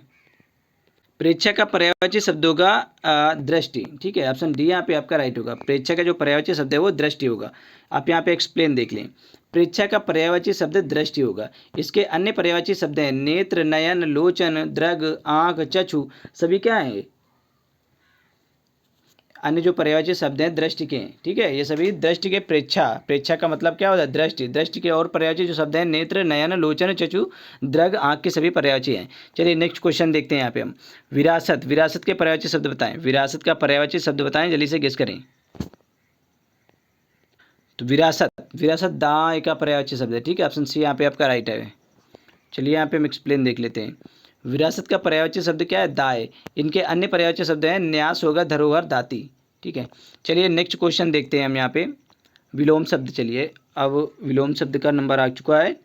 प्रेच्छा का पर्यायवाची शब्द होगा दृष्टि, ठीक है, ऑप्शन डी यहाँ पे आपका राइट होगा। प्रेच्छा का जो पर्यायवाची शब्द है वो दृष्टि होगा। आप यहाँ पे एक्सप्लेन देख लें। प्रेच्छा का पर्यायवाची शब्द दृष्टि होगा। इसके अन्य पर्यायवाची शब्द हैं नेत्र, नयन, लोचन, दृग, आँख, चक्षु, सभी क्या है? अन्य जो पर्यायवाची शब्द हैं दृष्टि के, ठीक है, ये सभी दृष्टि के। प्रेच्छा, प्रेच्छा का मतलब क्या होता है? दृष्टि, दृष्टि के और पर्यायवाची जो शब्द हैं नेत्र, नयन, लोचन, चक्षु, दृग, आँख के सभी पर्यायवाची हैं। चलिए नेक्स्ट क्वेश्चन देखते हैं। यहाँ पे हम विरासत, विरासत के पर्यायवाची शब्द बताएं। विरासत का पर्यायवाची शब्द बताएं, जल्दी से गेस करें। तो विरासत, विरासत दाएं का पर्यायवाची शब्द है, ठीक है, ऑप्शन सी यहाँ पे आपका राइट है। चलिए यहाँ पे हम एक्सप्लेन देख लेते हैं। विरासत का पर्यायवाची शब्द क्या है? दाएं। इनके अन्य पर्यायवाची शब्द हैं न्यास होगा, धरोहर, दाती, ठीक है। चलिए नेक्स्ट क्वेश्चन देखते हैं हम यहाँ पे। विलोम शब्द, चलिए अब विलोम शब्द का नंबर आ चुका है,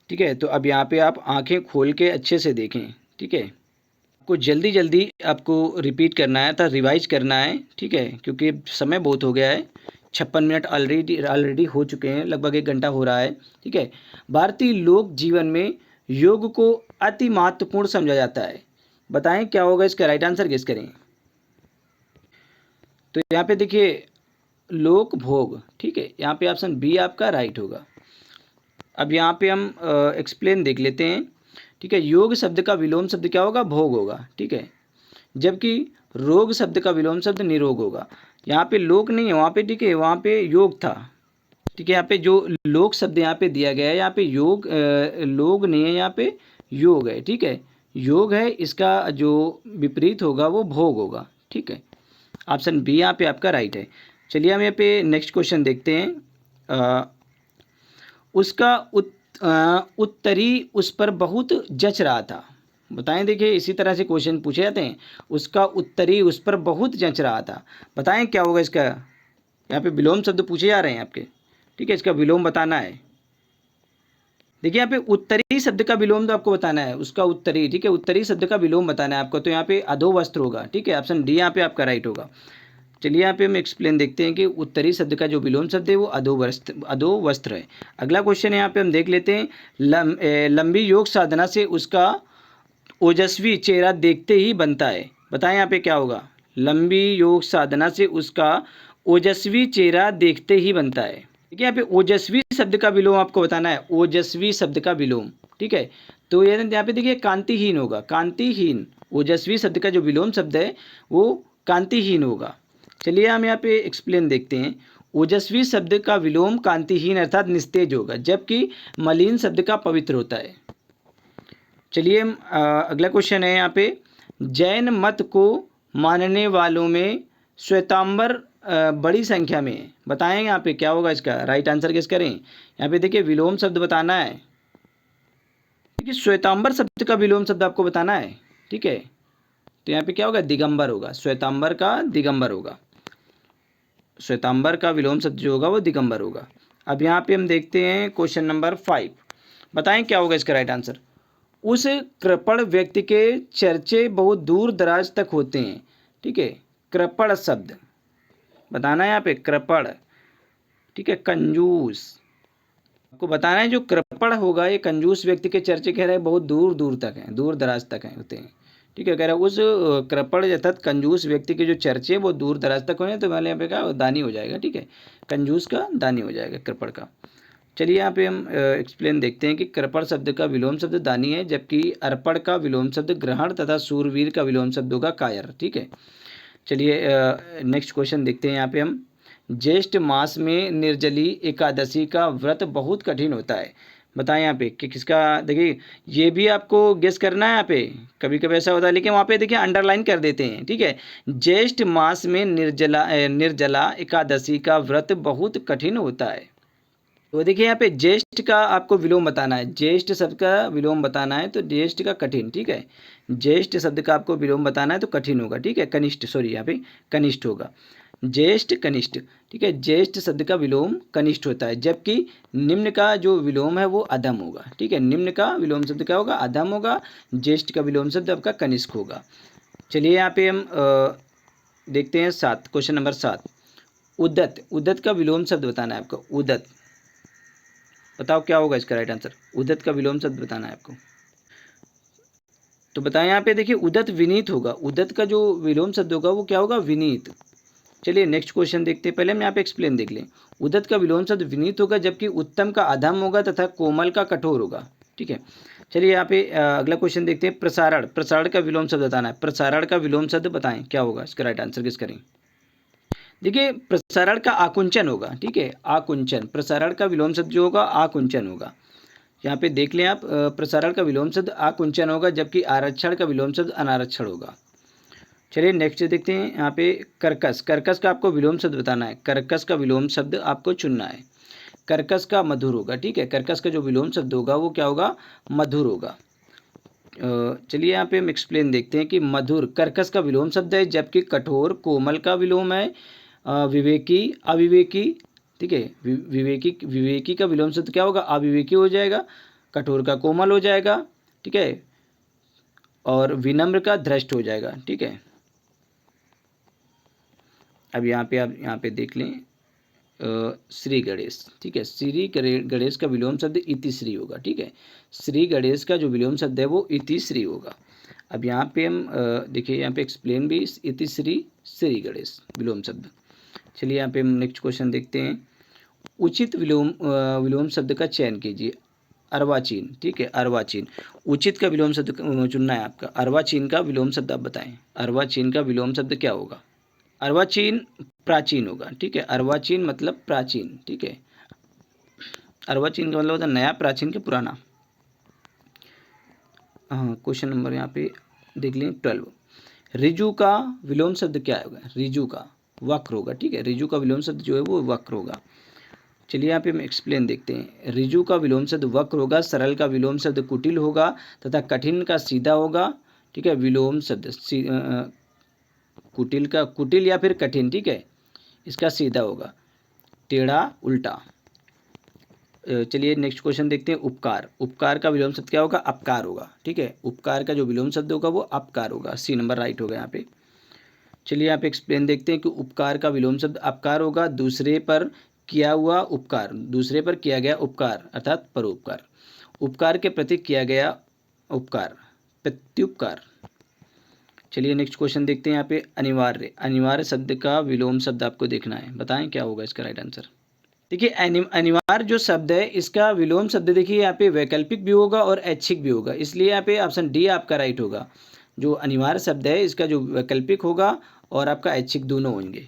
ठीक है, तो अब यहाँ पे आप आंखें खोल के अच्छे से देखें, ठीक है, आपको जल्दी जल्दी आपको रिपीट करना है, था रिवाइज करना है, ठीक है, क्योंकि समय बहुत हो गया है। 56 मिनट ऑलरेडी हो चुके हैं, लगभग 1 घंटा हो रहा है, ठीक है। भारतीय लोक जीवन में योग को अति महत्वपूर्ण समझा जाता है। बताएं क्या होगा इसका राइट आंसर, गेस करें। तो यहाँ पे देखिए लोक भोग, ठीक है, यहाँ पे ऑप्शन बी आपका राइट होगा। अब यहाँ पे हम एक्सप्लेन देख लेते हैं, ठीक है। योग शब्द का विलोम शब्द क्या होगा? भोग होगा, ठीक है, जबकि रोग शब्द का विलोम शब्द निरोग होगा। यहाँ पे लोक नहीं है वहाँ पे, ठीक है, वहाँ पे योग था, ठीक है। यहाँ पे जो लोक शब्द यहाँ पे दिया गया है, यहाँ पे योग लोग नहीं है, यहाँ पे योग है, ठीक है, योग है, इसका जो विपरीत होगा वो भोग होगा, ठीक है, ऑप्शन बी यहाँ पे आपका राइट है। चलिए हम यहाँ पे नेक्स्ट क्वेश्चन देखते हैं। उसका उत्तरी उस पर बहुत जच रहा था। बताएं, देखिए इसी तरह से क्वेश्चन पूछे जाते हैं। उसका उत्तरी उस पर बहुत जच रहा था, बताएं क्या होगा इसका। यहाँ पे विलोम शब्द पूछे जा रहे हैं आपके, ठीक है, इसका विलोम बताना है। देखिए यहाँ पे उत्तरी शब्द का विलोम तो आपको बताना है, उसका उत्तरी, ठीक है, उत्तरी शब्द का विलोम बताना है आपको, तो यहाँ पे अधो वस्त्र होगा, ठीक है, ऑप्शन डी यहाँ पे आपका राइट होगा। चलिए यहाँ पे हम एक्सप्लेन देखते हैं कि उत्तरी शब्द का जो विलोम शब्द है वो अधो वस्त्र है। अगला क्वेश्चन यहाँ पे हम देख लेते हैं। लंबी योग साधना से उसका ओजस्वी चेहरा देखते ही बनता है। बताएं यहाँ पे क्या होगा। लंबी योग साधना से उसका ओजस्वी चेहरा देखते ही बनता है, ठीक है। यहाँ पे ओजस्वी शब्द का विलोम आपको बताना है, ओजस्वी शब्द का विलोम, ठीक है, तो यहाँ पे देखिए कांतिहीन होगा, कांतिहीन, ओजस्वी शब्द का जो विलोम शब्द है वो कांतिहीन होगा। चलिए हम यहाँ पे एक्सप्लेन देखते हैं। ओजस्वी शब्द का विलोम कांतिहीन अर्थात निस्तेज होगा, जबकि मलिन शब्द का पवित्र होता है। चलिए अगला क्वेश्चन है यहाँ पे। जैन मत को मानने वालों में श्वेतांबर बड़ी संख्या में है। बताएं यहाँ पे क्या होगा इसका राइट आंसर, गेस करें। यहाँ पे देखिए विलोम शब्द बताना है, ठीक है, श्वेतांबर शब्द का विलोम शब्द आपको बताना है, ठीक है, तो यहाँ पे क्या होगा? दिगंबर होगा, श्वेतांबर का दिगंबर होगा, श्वेतांबर का विलोम शब्द जो होगा वो दिगंबर होगा। अब यहाँ पे हम देखते हैं क्वेश्चन नंबर 5। बताएं क्या होगा इसका राइट आंसर। उस कृपण व्यक्ति के चर्चे बहुत दूर दराज तक होते हैं, ठीक है, कृपण शब्द बताना है यहाँ पे, कृपण, ठीक है, कंजूस, आपको बताना है जो कृपण होगा ये कंजूस व्यक्ति के चर्चे कह रहे हैं बहुत दूर दूर तक हैं, दूर दराज तक हैं होते हैं। ठीक है, कह रहा है उस कृपण अर्थात कंजूस व्यक्ति के जो चर्चे वो दूर दराज तक होने, तो मैंने यहाँ पे कहा दानी हो जाएगा। ठीक है, कंजूस का दानी हो जाएगा कृपण का। चलिए यहाँ पे हम एक्सप्लेन देखते हैं कि कृपण शब्द का विलोम शब्द दानी है, जबकि अर्पण का विलोम शब्द ग्रहण तथा सूरवीर का विलोम शब्द होगा कायर। ठीक है, चलिए नेक्स्ट क्वेश्चन देखते हैं यहाँ पे हम। ज्येष्ठ मास में निर्जली एकादशी का व्रत बहुत कठिन होता है। बताएं यहाँ पे कि किसका, देखिए ये भी आपको गेस करना है। यहाँ पे कभी कभी ऐसा होता है, लेकिन वहाँ पे देखिए अंडरलाइन कर देते हैं। ठीक है, ज्येष्ठ मास में निर्जला एकादशी का व्रत बहुत कठिन होता है। तो देखिए यहाँ पे ज्येष्ठ का आपको विलोम बताना है, ज्येष्ठ शब्द का विलोम बताना है, तो ज्येष्ठ का कठिन। ठीक है, ज्येष्ठ शब्द का आपको विलोम बताना है तो कठिन होगा। ठीक है, कनिष्ठ, सॉरी यहाँ पे कनिष्ठ होगा, ज्येष्ठ कनिष्ठ। ठीक है, ज्येष्ठ शब्द का विलोम कनिष्ठ होता है, जबकि निम्न का जो विलोम है वो अधम होगा। ठीक है, निम्न का विलोम शब्द क्या होगा, अधम होगा। ज्येष्ठ का विलोम शब्द आपका कनिष्ठ होगा। चलिए यहाँ पे हम देखते हैं क्वेश्चन नंबर 7। उद्दत, उद्दत का विलोम शब्द बताना है आपको। उद्दत, बताओ क्या होगा इसका राइट आंसर। उद्दत का विलोम शब्द बताना है आपको, तो बताएं यहाँ पे। देखिए उद्दत विनीत होगा, उद्दत का जो विलोम शब्द होगा वो क्या होगा, विनीत। चलिए नेक्स्ट क्वेश्चन देखते हैं, पहले हम यहाँ पे एक्सप्लेन देख लें। उद्दत का विलोम शब्द विनीत होगा, जबकि उत्तम का अधम होगा तथा कोमल का कठोर होगा। ठीक है, चलिए यहाँ पे अगला क्वेश्चन देखते हैं। प्रसारण, प्रसारण का विलोम शब्द बताना है। प्रसारण का विलोम शब्द बताएं क्या होगा, इसका राइट आंसर गेस करें। देखिए प्रसारण का आकुंचन होगा। ठीक है, आकुंचन, प्रसारण का विलोम शब्द जो होगा आकुंचन होगा। यहाँ पे देख लें आप, प्रसारण का विलोम शब्द आकुंचन होगा, जबकि आरक्षण का विलोम शब्द अनारक्षण होगा। चलिए नेक्स्ट देखते हैं यहाँ पे। कर्कश, कर्कश का आपको विलोम शब्द बताना है। कर्कश का विलोम शब्द आपको चुनना है। कर्कश का मधुर होगा। ठीक है, कर्कश का जो विलोम शब्द होगा वो क्या होगा, मधुर होगा। चलिए यहाँ पे हम एक्सप्लेन देखते हैं कि मधुर कर्कश का विलोम शब्द है, जबकि कठोर कोमल का विलोम है। विवेकी अविवेकी। ठीक है, विवेकी, विवेकी का विलोम शब्द क्या होगा, अविवेकी हो जाएगा। कठोर का कोमल हो जाएगा। ठीक है, और विनम्र का धृष्ट हो जाएगा। ठीक है, अब यहाँ पे आप यहाँ पे देख लें श्री गणेश। ठीक है, श्री गणेश का विलोम शब्द इतिश्री होगा। ठीक है, श्री गणेश का जो विलोम शब्द है वो इतिश्री होगा। अब यहाँ पे हम देखिए यहाँ पे एक्सप्लेन भी इतिश्री श्री गणेश विलोम शब्द। चलिए यहाँ पे हम नेक्स्ट क्वेश्चन देखते हैं। उचित विलोम शब्द का चयन कीजिए। अर्वाचीन। ठीक है, अर्वाचीन, उचित का विलोम शब्द चुनना है आपका। अर्वाचीन का विलोम शब्द आप बताएं, अर्वाचीन का विलोम शब्द क्या होगा। अर्वाचीन प्राचीन होगा। ठीक है, अर्वाचीन मतलब प्राचीन। ठीक है, अर्वाचीन का मतलब होता है नया, प्राचीन के पुराना। हाँ, क्वेश्चन नंबर यहाँ पे देख लें 12। रिजु का विलोम शब्द क्या होगा, रिजु का वक्र होगा। ठीक है, रिजु का विलोम शब्द जो है वो वक्र होगा। चलिए यहाँ पे हम एक्सप्लेन देखते हैं। रिजु का विलोम शब्द वक्र होगा, सरल का विलोम शब्द कुटिल होगा तथा कठिन का सीधा होगा। ठीक है, विलोम शब्द कुटिल का, कुटिल या फिर कठिन। ठीक है, इसका सीधा होगा, टेढ़ा उल्टा। चलिए नेक्स्ट क्वेश्चन देखते हैं। उपकार, उपकार का विलोम शब्द क्या होगा, अपकार होगा। ठीक है, उपकार का जो विलोम शब्द होगा वो अपकार होगा। सी नंबर राइट होगा यहाँ पे। चलिए यहाँ पे एक्सप्लेन देखते हैं कि उपकार का विलोम शब्द अपकार होगा। दूसरे पर किया हुआ उपकार, दूसरे पर किया गया उपकार अर्थात परोपकार। उपकार के प्रति किया गया उपकार, प्रत्युपकार। चलिए नेक्स्ट क्वेश्चन देखते हैं यहाँ पे। अनिवार्य, अनिवार्य शब्द का विलोम शब्द आपको देखना है, बताएं क्या होगा इसका राइट आंसर। देखिए अनिवार्य जो शब्द है इसका विलोम शब्द देखिए यहाँ पे वैकल्पिक भी होगा और ऐच्छिक भी होगा, इसलिए यहाँ पे ऑप्शन डी आपका राइट होगा। जो अनिवार्य शब्द है इसका जो वैकल्पिक होगा और आपका ऐच्छिक दोनों होंगे।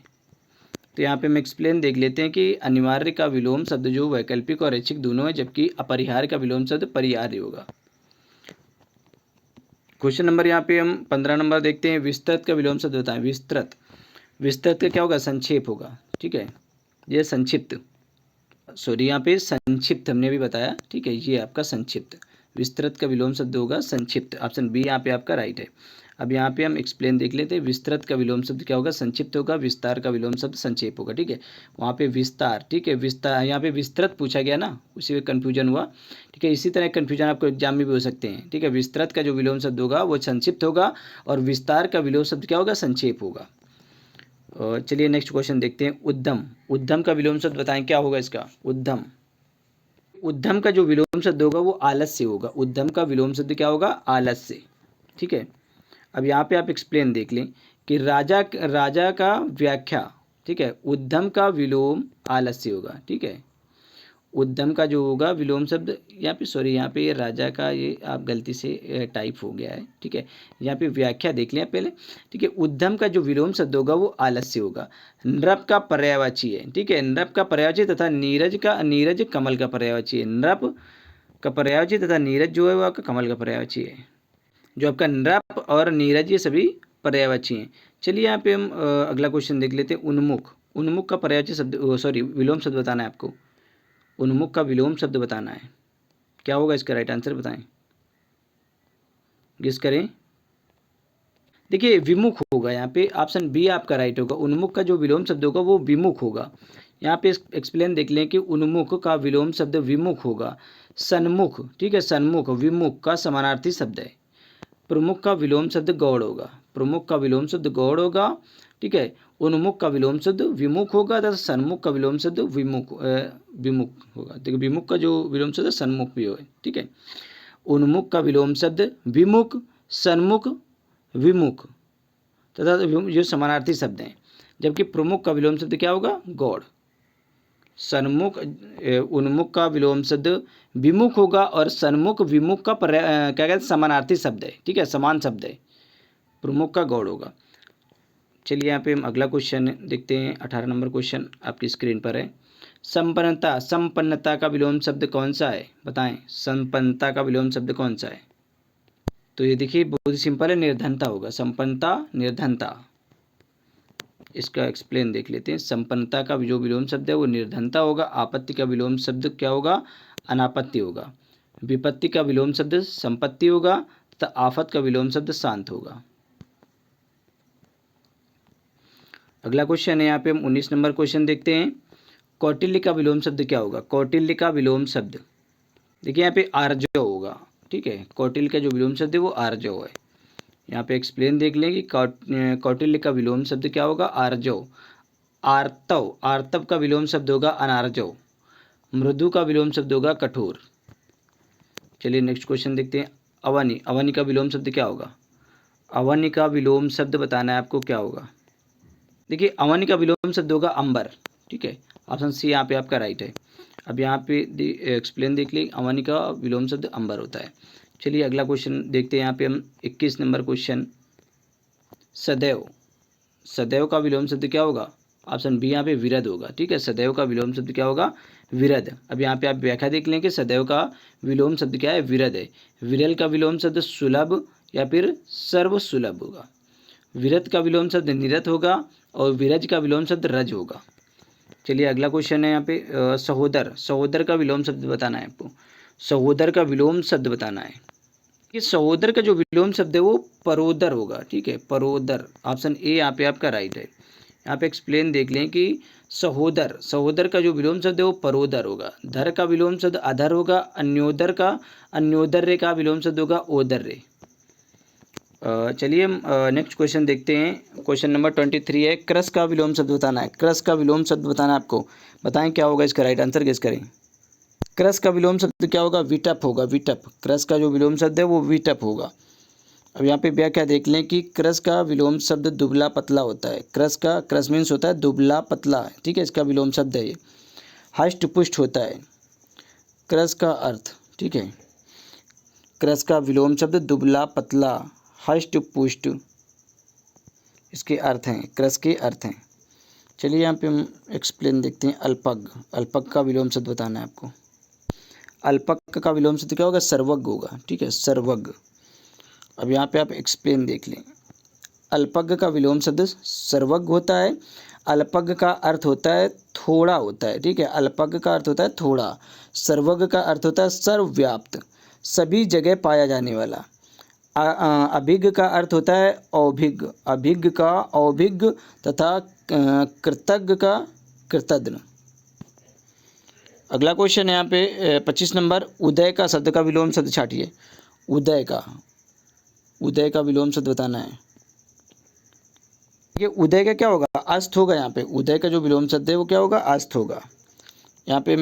तो यहाँ पे हम एक्सप्लेन देख लेते हैं कि अनिवार्य का विलोम शब्द जो वैकल्पिक और ऐच्छिक दोनों है, जबकि अपरिहार्य का विलोम शब्द परिहार्य होगा। क्वेश्चन नंबर यहाँ पे हम 15 नंबर देखते हैं। विस्तृत का विलोम शब्द बताएं। विस्तृत, विस्तृत का क्या होगा, संक्षेप होगा। ठीक है, ये संक्षिप्त, सॉरी यहाँ पे संक्षिप्त हमने भी बताया। ठीक है, ये आपका संक्षिप्त। विस्तृत का विलोम शब्द होगा संक्षिप्त, ऑप्शन बी यहाँ पे आपका राइट है। अब यहाँ पे हम एक्सप्लेन देख लेते हैं। विस्तृत का विलोम शब्द क्या होगा, संक्षिप्त होगा। विस्तार का विलोम शब्द संक्षेप होगा। ठीक है, वहाँ पे विस्तार, ठीक है विस्तार, यहाँ पे विस्तृत पूछा गया ना, उसी में कन्फ्यूजन हुआ। ठीक है, इसी तरह कन्फ्यूजन आपको एग्जाम में भी हो सकते हैं। ठीक है, विस्तृत का जो विलोम शब्द होगा वो संक्षिप्त होगा और विस्तार का विलोम शब्द क्या होगा, संक्षेप होगा। और चलिए नेक्स्ट क्वेश्चन देखते हैं। उद्यम, उद्यम का विलोम शब्द बताएं क्या होगा इसका। उद्यम, उद्यम का जो विलोम शब्द होगा वो आलस्य होगा। उद्यम का विलोम शब्द क्या होगा? आलस्य। ठीक है, अब यहाँ पे आप एक्सप्लेन देख लें कि राजा का व्याख्या, ठीक है, उद्यम का विलोम आलस्य होगा। ठीक है, उद्यम का जो होगा विलोम शब्द, यहाँ पे सॉरी, यहाँ पे ये राजा का ये आप गलती से टाइप हो गया है। ठीक है, यहाँ पे व्याख्या देख लें पहले। ठीक है, उद्यम का जो विलोम शब्द होगा वो आलस्य होगा। नृप का पर्यायवाची है। ठीक है, नृप का पर्यायवाची तथा नीरज कमल का पर्यायवाची है। नृप का पर्यायवाची तथा नीरज जो है वो आपका कमल का पर्यायवाची है। जो आपका नृप और नीरज ये सभी पर्यायवाची हैं। चलिए यहाँ पे हम अगला क्वेश्चन देख लेते हैं। उन्मुख, उन्मुख का पर्यायवाची शब्द सॉरी विलोम शब्द बताना है आपको। उन्मुख का विलोम शब्द बताना है, क्या होगा इसका राइट आंसर बताएं, गेस करें। देखिए विमुख होगा, यहाँ पे ऑप्शन बी आपका राइट होगा। उन्मुख का जो विलोम शब्द होगा वो विमुख होगा। यहाँ पे एक्सप्लेन देख लें कि उन्मुख का विलोम शब्द विमुख होगा। सन्मुख, ठीक है, सन्मुख विमुख का समानार्थी शब्द है। प्रमुख का विलोम शब्द गौड़ होगा। प्रमुख का विलोम शब्द गौड़ होगा। ठीक है, उन्मुख का विलोम शब्द विमुख होगा तथा सन्मुख का विलोम शब्द विमुख होगा। देखिए विमुख का जो विलोम शब्द सन्मुख भी होगा। ठीक है, उन्मुख का विलोम शब्द विमुख, सन्मुख, विमुख तथा जो समानार्थी शब्द हैं। जबकि प्रमुख का विलोम शब्द क्या होगा? गौड़। सन्मुख उन्मुख का विलोम शब्द विमुख होगा और सन्मुख विमुख का क्या कहते हैं समानार्थी शब्द है। ठीक है, समान शब्द है। प्रमुख का गौड़ होगा। चलिए यहाँ पे हम अगला क्वेश्चन देखते हैं। 18 नंबर क्वेश्चन आपकी स्क्रीन पर है। संपन्नता, संपन्नता का विलोम शब्द कौन सा है? बताएं, संपन्नता का विलोम शब्द कौन सा है? तो ये देखिए बहुत ही सिंपल है, निर्धनता होगा। संपन्नता, निर्धनता। इसका एक्सप्लेन देख लेते हैं। संपन्नता का जो विलोम शब्द है वो निर्धनता होगा। आपत्ति का विलोम शब्द क्या होगा? अनापत्ति होगा। विपत्ति का विलोम शब्द संपत्ति होगा तथा आफत का विलोम शब्द शांत होगा। अगला क्वेश्चन है, यहाँ पे हम 19 नंबर क्वेश्चन देखते हैं। कौटिल्य का विलोम शब्द क्या होगा? कौटिल्य का विलोम शब्द देखिए यहाँ पे आर्जव होगा। ठीक है, कौटिल्य का जो विलोम शब्द है वो आर्जव है। यहाँ पे एक्सप्लेन देख लें कि कौटिल्य का विलोम शब्द क्या होगा? आर्जव। आर्तव, आर्तव का विलोम शब्द होगा अनार्जव। मृदु का विलोम शब्द होगा कठोर। चलिए नेक्स्ट क्वेश्चन देखते हैं। अवनी, अवनी का विलोम शब्द क्या होगा? अवनी का विलोम शब्द बताना है आपको, क्या होगा? देखिए अवनी का विलोम शब्द होगा अंबर। ठीक है, ऑप्शन सी यहाँ पे आपका राइट है। अब यहाँ पे एक्सप्लेन देख ली, अवनी का विलोम शब्द अंबर होता है। चलिए अगला क्वेश्चन देखते हैं। यहाँ पे हम 21 नंबर क्वेश्चन। सदैव, सदैव का विलोम शब्द क्या होगा? ऑप्शन बी यहाँ पे विरध होगा। ठीक है, सदैव का विलोम शब्द क्या होगा? विरध। अब यहाँ पे आप व्याख्या देख लें कि सदैव का विलोम शब्द क्या है? विरध है। विरल का विलोम शब्द सुलभ या फिर सर्व सुलभ होगा। विरत का विलोम शब्द निरत होगा और विरज का विलोम शब्द रज होगा। चलिए अगला क्वेश्चन है यहाँ पे सहोदर, सहोदर का विलोम शब्द बताना है आपको। सहोदर का विलोम शब्द बताना है कि सहोदर का जो विलोम शब्द है वो परोदर होगा। ठीक है, परोदर। ऑप्शन ए यहाँ पे आपका राइट है। यहाँ पे एक्सप्लेन देख लें कि सहोदर, सहोदर का जो विलोम शब्द है वो परोदर होगा। धर का विलोम शब्द अधर होगा। अन्योदर्य का विलोम शब्द होगा ओदर्य। चलिए हम नेक्स्ट क्वेश्चन देखते हैं। क्वेश्चन नंबर 23 है। क्रस का विलोम शब्द बताना है। क्रस का विलोम शब्द बताना है आपको, बताएं क्या होगा इसका राइट आंसर, गेस करें। क्रस का विलोम शब्द क्या होगा? विटप होगा, विटप। क्रस का जो विलोम शब्द है वो विटप होगा। अब यहाँ पे व्याख्या देख लें कि क्रस का विलोम शब्द दुबला पतला होता है। क्रस मीन्स होता है दुबला पतला। ठीक है, इसका विलोम शब्द है ये। हष्ट पुष्ट होता है क्रस का अर्थ। ठीक है, क्रस का विलोम शब्द दुबला पतला, हष्ट पुष्ट, इसके अर्थ हैं, क्रस के अर्थ हैं। चलिए यहाँ पे हम एक्सप्लेन देखते हैं। अल्पज्ञ, अल्पज्ञ का विलोम शब्द बताना है आपको। अल्पज्ञ का विलोम शब्द क्या होगा? सर्वज्ञ होगा। ठीक है, सर्वज्ञ। अब यहाँ पे आप एक्सप्लेन देख लें। अल्पज्ञ का विलोम शब्द सर्वज्ञ होता है। अल्पज्ञ का अर्थ होता है थोड़ा होता है। ठीक है, अल्पज्ञ का अर्थ होता है थोड़ा। सर्वज्ञ का अर्थ होता है सर्वव्याप्त, सभी जगह पाया जाने वाला। अभिज्ञ का अर्थ होता है औभिज्ञ, अभिज्ञ का औभिज्ञ तथा कृतज्ञ का कृतज्ञ। अगला क्वेश्चन है यहाँ पे 25 नंबर। उदय का शब्द का विलोम शब्द छाटिए। उदय का, उदय का विलोम शब्द बताना है। ये उदय का क्या होगा? अस्त होगा। यहाँ पे उदय का जो विलोम शब्द है वो क्या होगा? अस्त होगा। यहाँ पे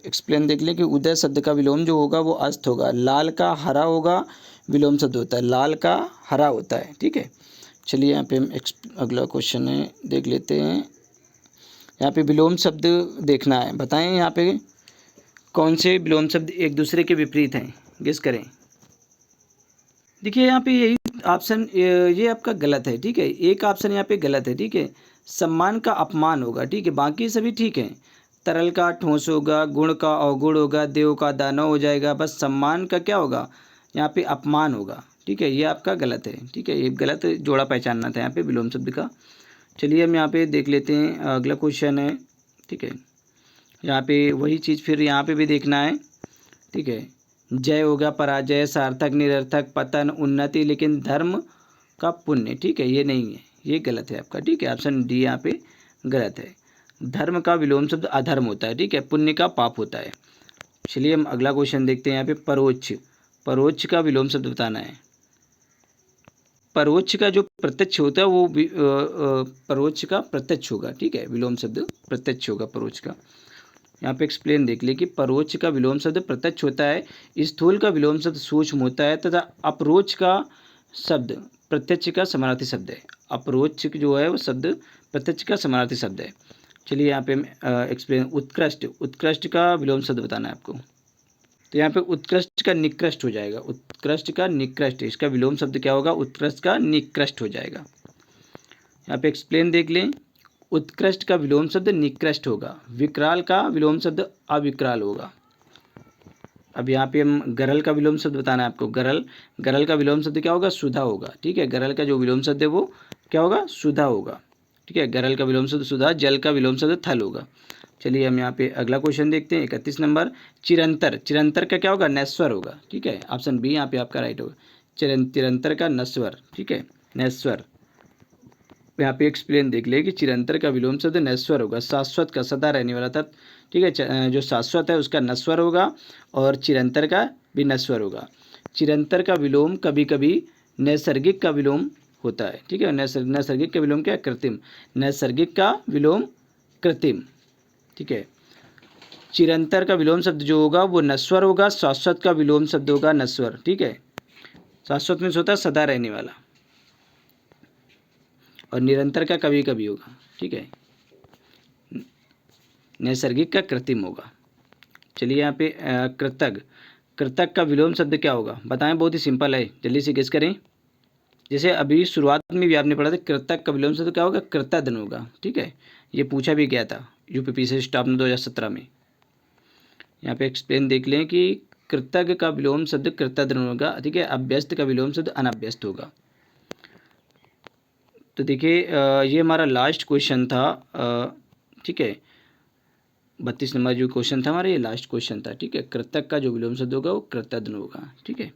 एक्सप्लेन देख लें कि उदय शब्द का विलोम जो होगा वो अस्त होगा। लाल का हरा होगा, विलोम शब्द होता है, लाल का हरा होता है, ठीक है। चलिए यहाँ पे हम अगला क्वेश्चन है देख लेते हैं। यहाँ पे विलोम शब्द देखना है, बताएं यहाँ पे कौन से विलोम शब्द एक दूसरे के विपरीत हैं, गेस करें। देखिए यहाँ पे यही ऑप्शन ये आपका गलत है, ठीक है। एक ऑप्शन यहाँ पे गलत है, ठीक है। सम्मान का अपमान होगा, ठीक है, बाकी सभी ठीक है। तरल का ठोस होगा, गुण का अवगुण होगा, देव का दानव हो जाएगा, बस सम्मान का क्या होगा यहाँ पे अपमान होगा, ठीक है। ये आपका गलत है, ठीक है, ये गलत जोड़ा पहचानना था यहाँ पे विलोम शब्द का। चलिए हम यहाँ पे देख लेते हैं अगला क्वेश्चन है, ठीक है। यहाँ पे वही चीज़ फिर यहाँ पे भी देखना है, ठीक है। जय होगा, पराजय, सार्थक, निरर्थक, पतन, उन्नति, लेकिन धर्म का पुण्य, ठीक है, ये नहीं है, ये गलत है आपका, ठीक है। ऑप्शन डी यहाँ पे गलत है। धर्म का विलोम शब्द अधर्म होता है, ठीक है, पुण्य का पाप होता है। चलिए हम अगला क्वेश्चन देखते हैं यहाँ पे परोक्ष। परोक्ष का विलोम शब्द बताना है। परोक्ष का जो प्रत्यक्ष होता है वो परोक्ष का प्रत्यक्ष होगा, ठीक है, विलोम शब्द प्रत्यक्ष होगा परोक्ष का। यहाँ पे एक्सप्लेन देख ले कि परोक्ष का विलोम शब्द प्रत्यक्ष होता है, स्थूल का विलोम शब्द सूक्ष्म होता है, तथा अपरोक्ष का शब्द प्रत्यक्ष का समानार्थी शब्द है। अपरोक्ष जो है वो शब्द प्रत्यक्ष का समानार्थी शब्द है। चलिए यहाँ पे एक्सप्लेन उत्कृष्ट। उत्कृष्ट का विलोम शब्द बताना है आपको। तो यहाँ पे उत्कृष्ट का निकृष्ट हो जाएगा, उत्कृष्ट का निकृष्ट, इसका विलोम शब्द क्या होगा, उत्कृष्ट का निकृष्ट हो जाएगा। यहाँ पे एक्सप्लेन देख लें, उत्कृष्ट का विलोम शब्द निकृष्ट होगा, विकराल का विलोम शब्द अविकराल होगा। अब यहाँ पे हम गरल का विलोम शब्द बताना है आपको। गरल, गरल का विलोम शब्द क्या होगा, सुधा होगा, ठीक है। गरल का जो विलोम शब्द है वो क्या होगा, सुधा होगा, ठीक है। गरल का विलोम शब्द सुधा, जल का विलोम शब्द थल होगा। चलिए हम यहाँ पे अगला क्वेश्चन देखते हैं 31 नंबर। चिरंतर, चिरंतर का क्या होगा, नश्वर होगा, ठीक है। ऑप्शन बी यहाँ पे आपका राइट होगा, चिरंतर का नश्वर, ठीक है, नश्वर। यहाँ पे एक्सप्लेन देख ले कि चिरंतर का विलोम शब्द नश्वर होगा, शाश्वत का सदा रहने वाला था, ठीक है, जो शाश्वत है उसका नश्वर होगा, और चिरंतर का भी नश्वर होगा। चिरंतर का विलोम कभी कभी नैसर्गिक का विलोम होता है, ठीक है। नैसर्गिक का विलोम क्या है, कृत्रिम। नैसर्गिक का विलोम कृत्रिम, ठीक है। चिरंतर का विलोम शब्द जो होगा वो नश्वर होगा, शाश्वत का विलोम शब्द होगा नश्वर, ठीक है। शाश्वत में होता है सदा रहने वाला, और निरंतर का कभी कभी होगा, ठीक है। नैसर्गिक का कृत्रिम होगा। चलिए यहाँ पे कृतज्ञ। कृतज्ञ का विलोम शब्द क्या होगा बताएं, बहुत ही सिंपल है, जल्दी से गेस करें। जैसे अभी शुरुआत में भी आपने पढ़ा था, कृतज्ञ का विलोम शब्द क्या होगा, कृतज्ञ होगा, ठीक है। ये पूछा भी गया था यूपीपीएससी स्टाफ ने 2017 में। यहाँ पे एक्सप्लेन देख लें कि कृतज्ञ का विलोम शब्द कृतज्ञ होगा, ठीक है। अभ्यस्त का विलोम शब्द अनभ्यस्त होगा। तो देखिए ये हमारा लास्ट क्वेश्चन था, ठीक है। 32 नंबर जो क्वेश्चन था हमारा, ये लास्ट क्वेश्चन था, ठीक है। कृतज्ञ का जो विलोम शब्द होगा वो कृतज्ञ होगा, ठीक है।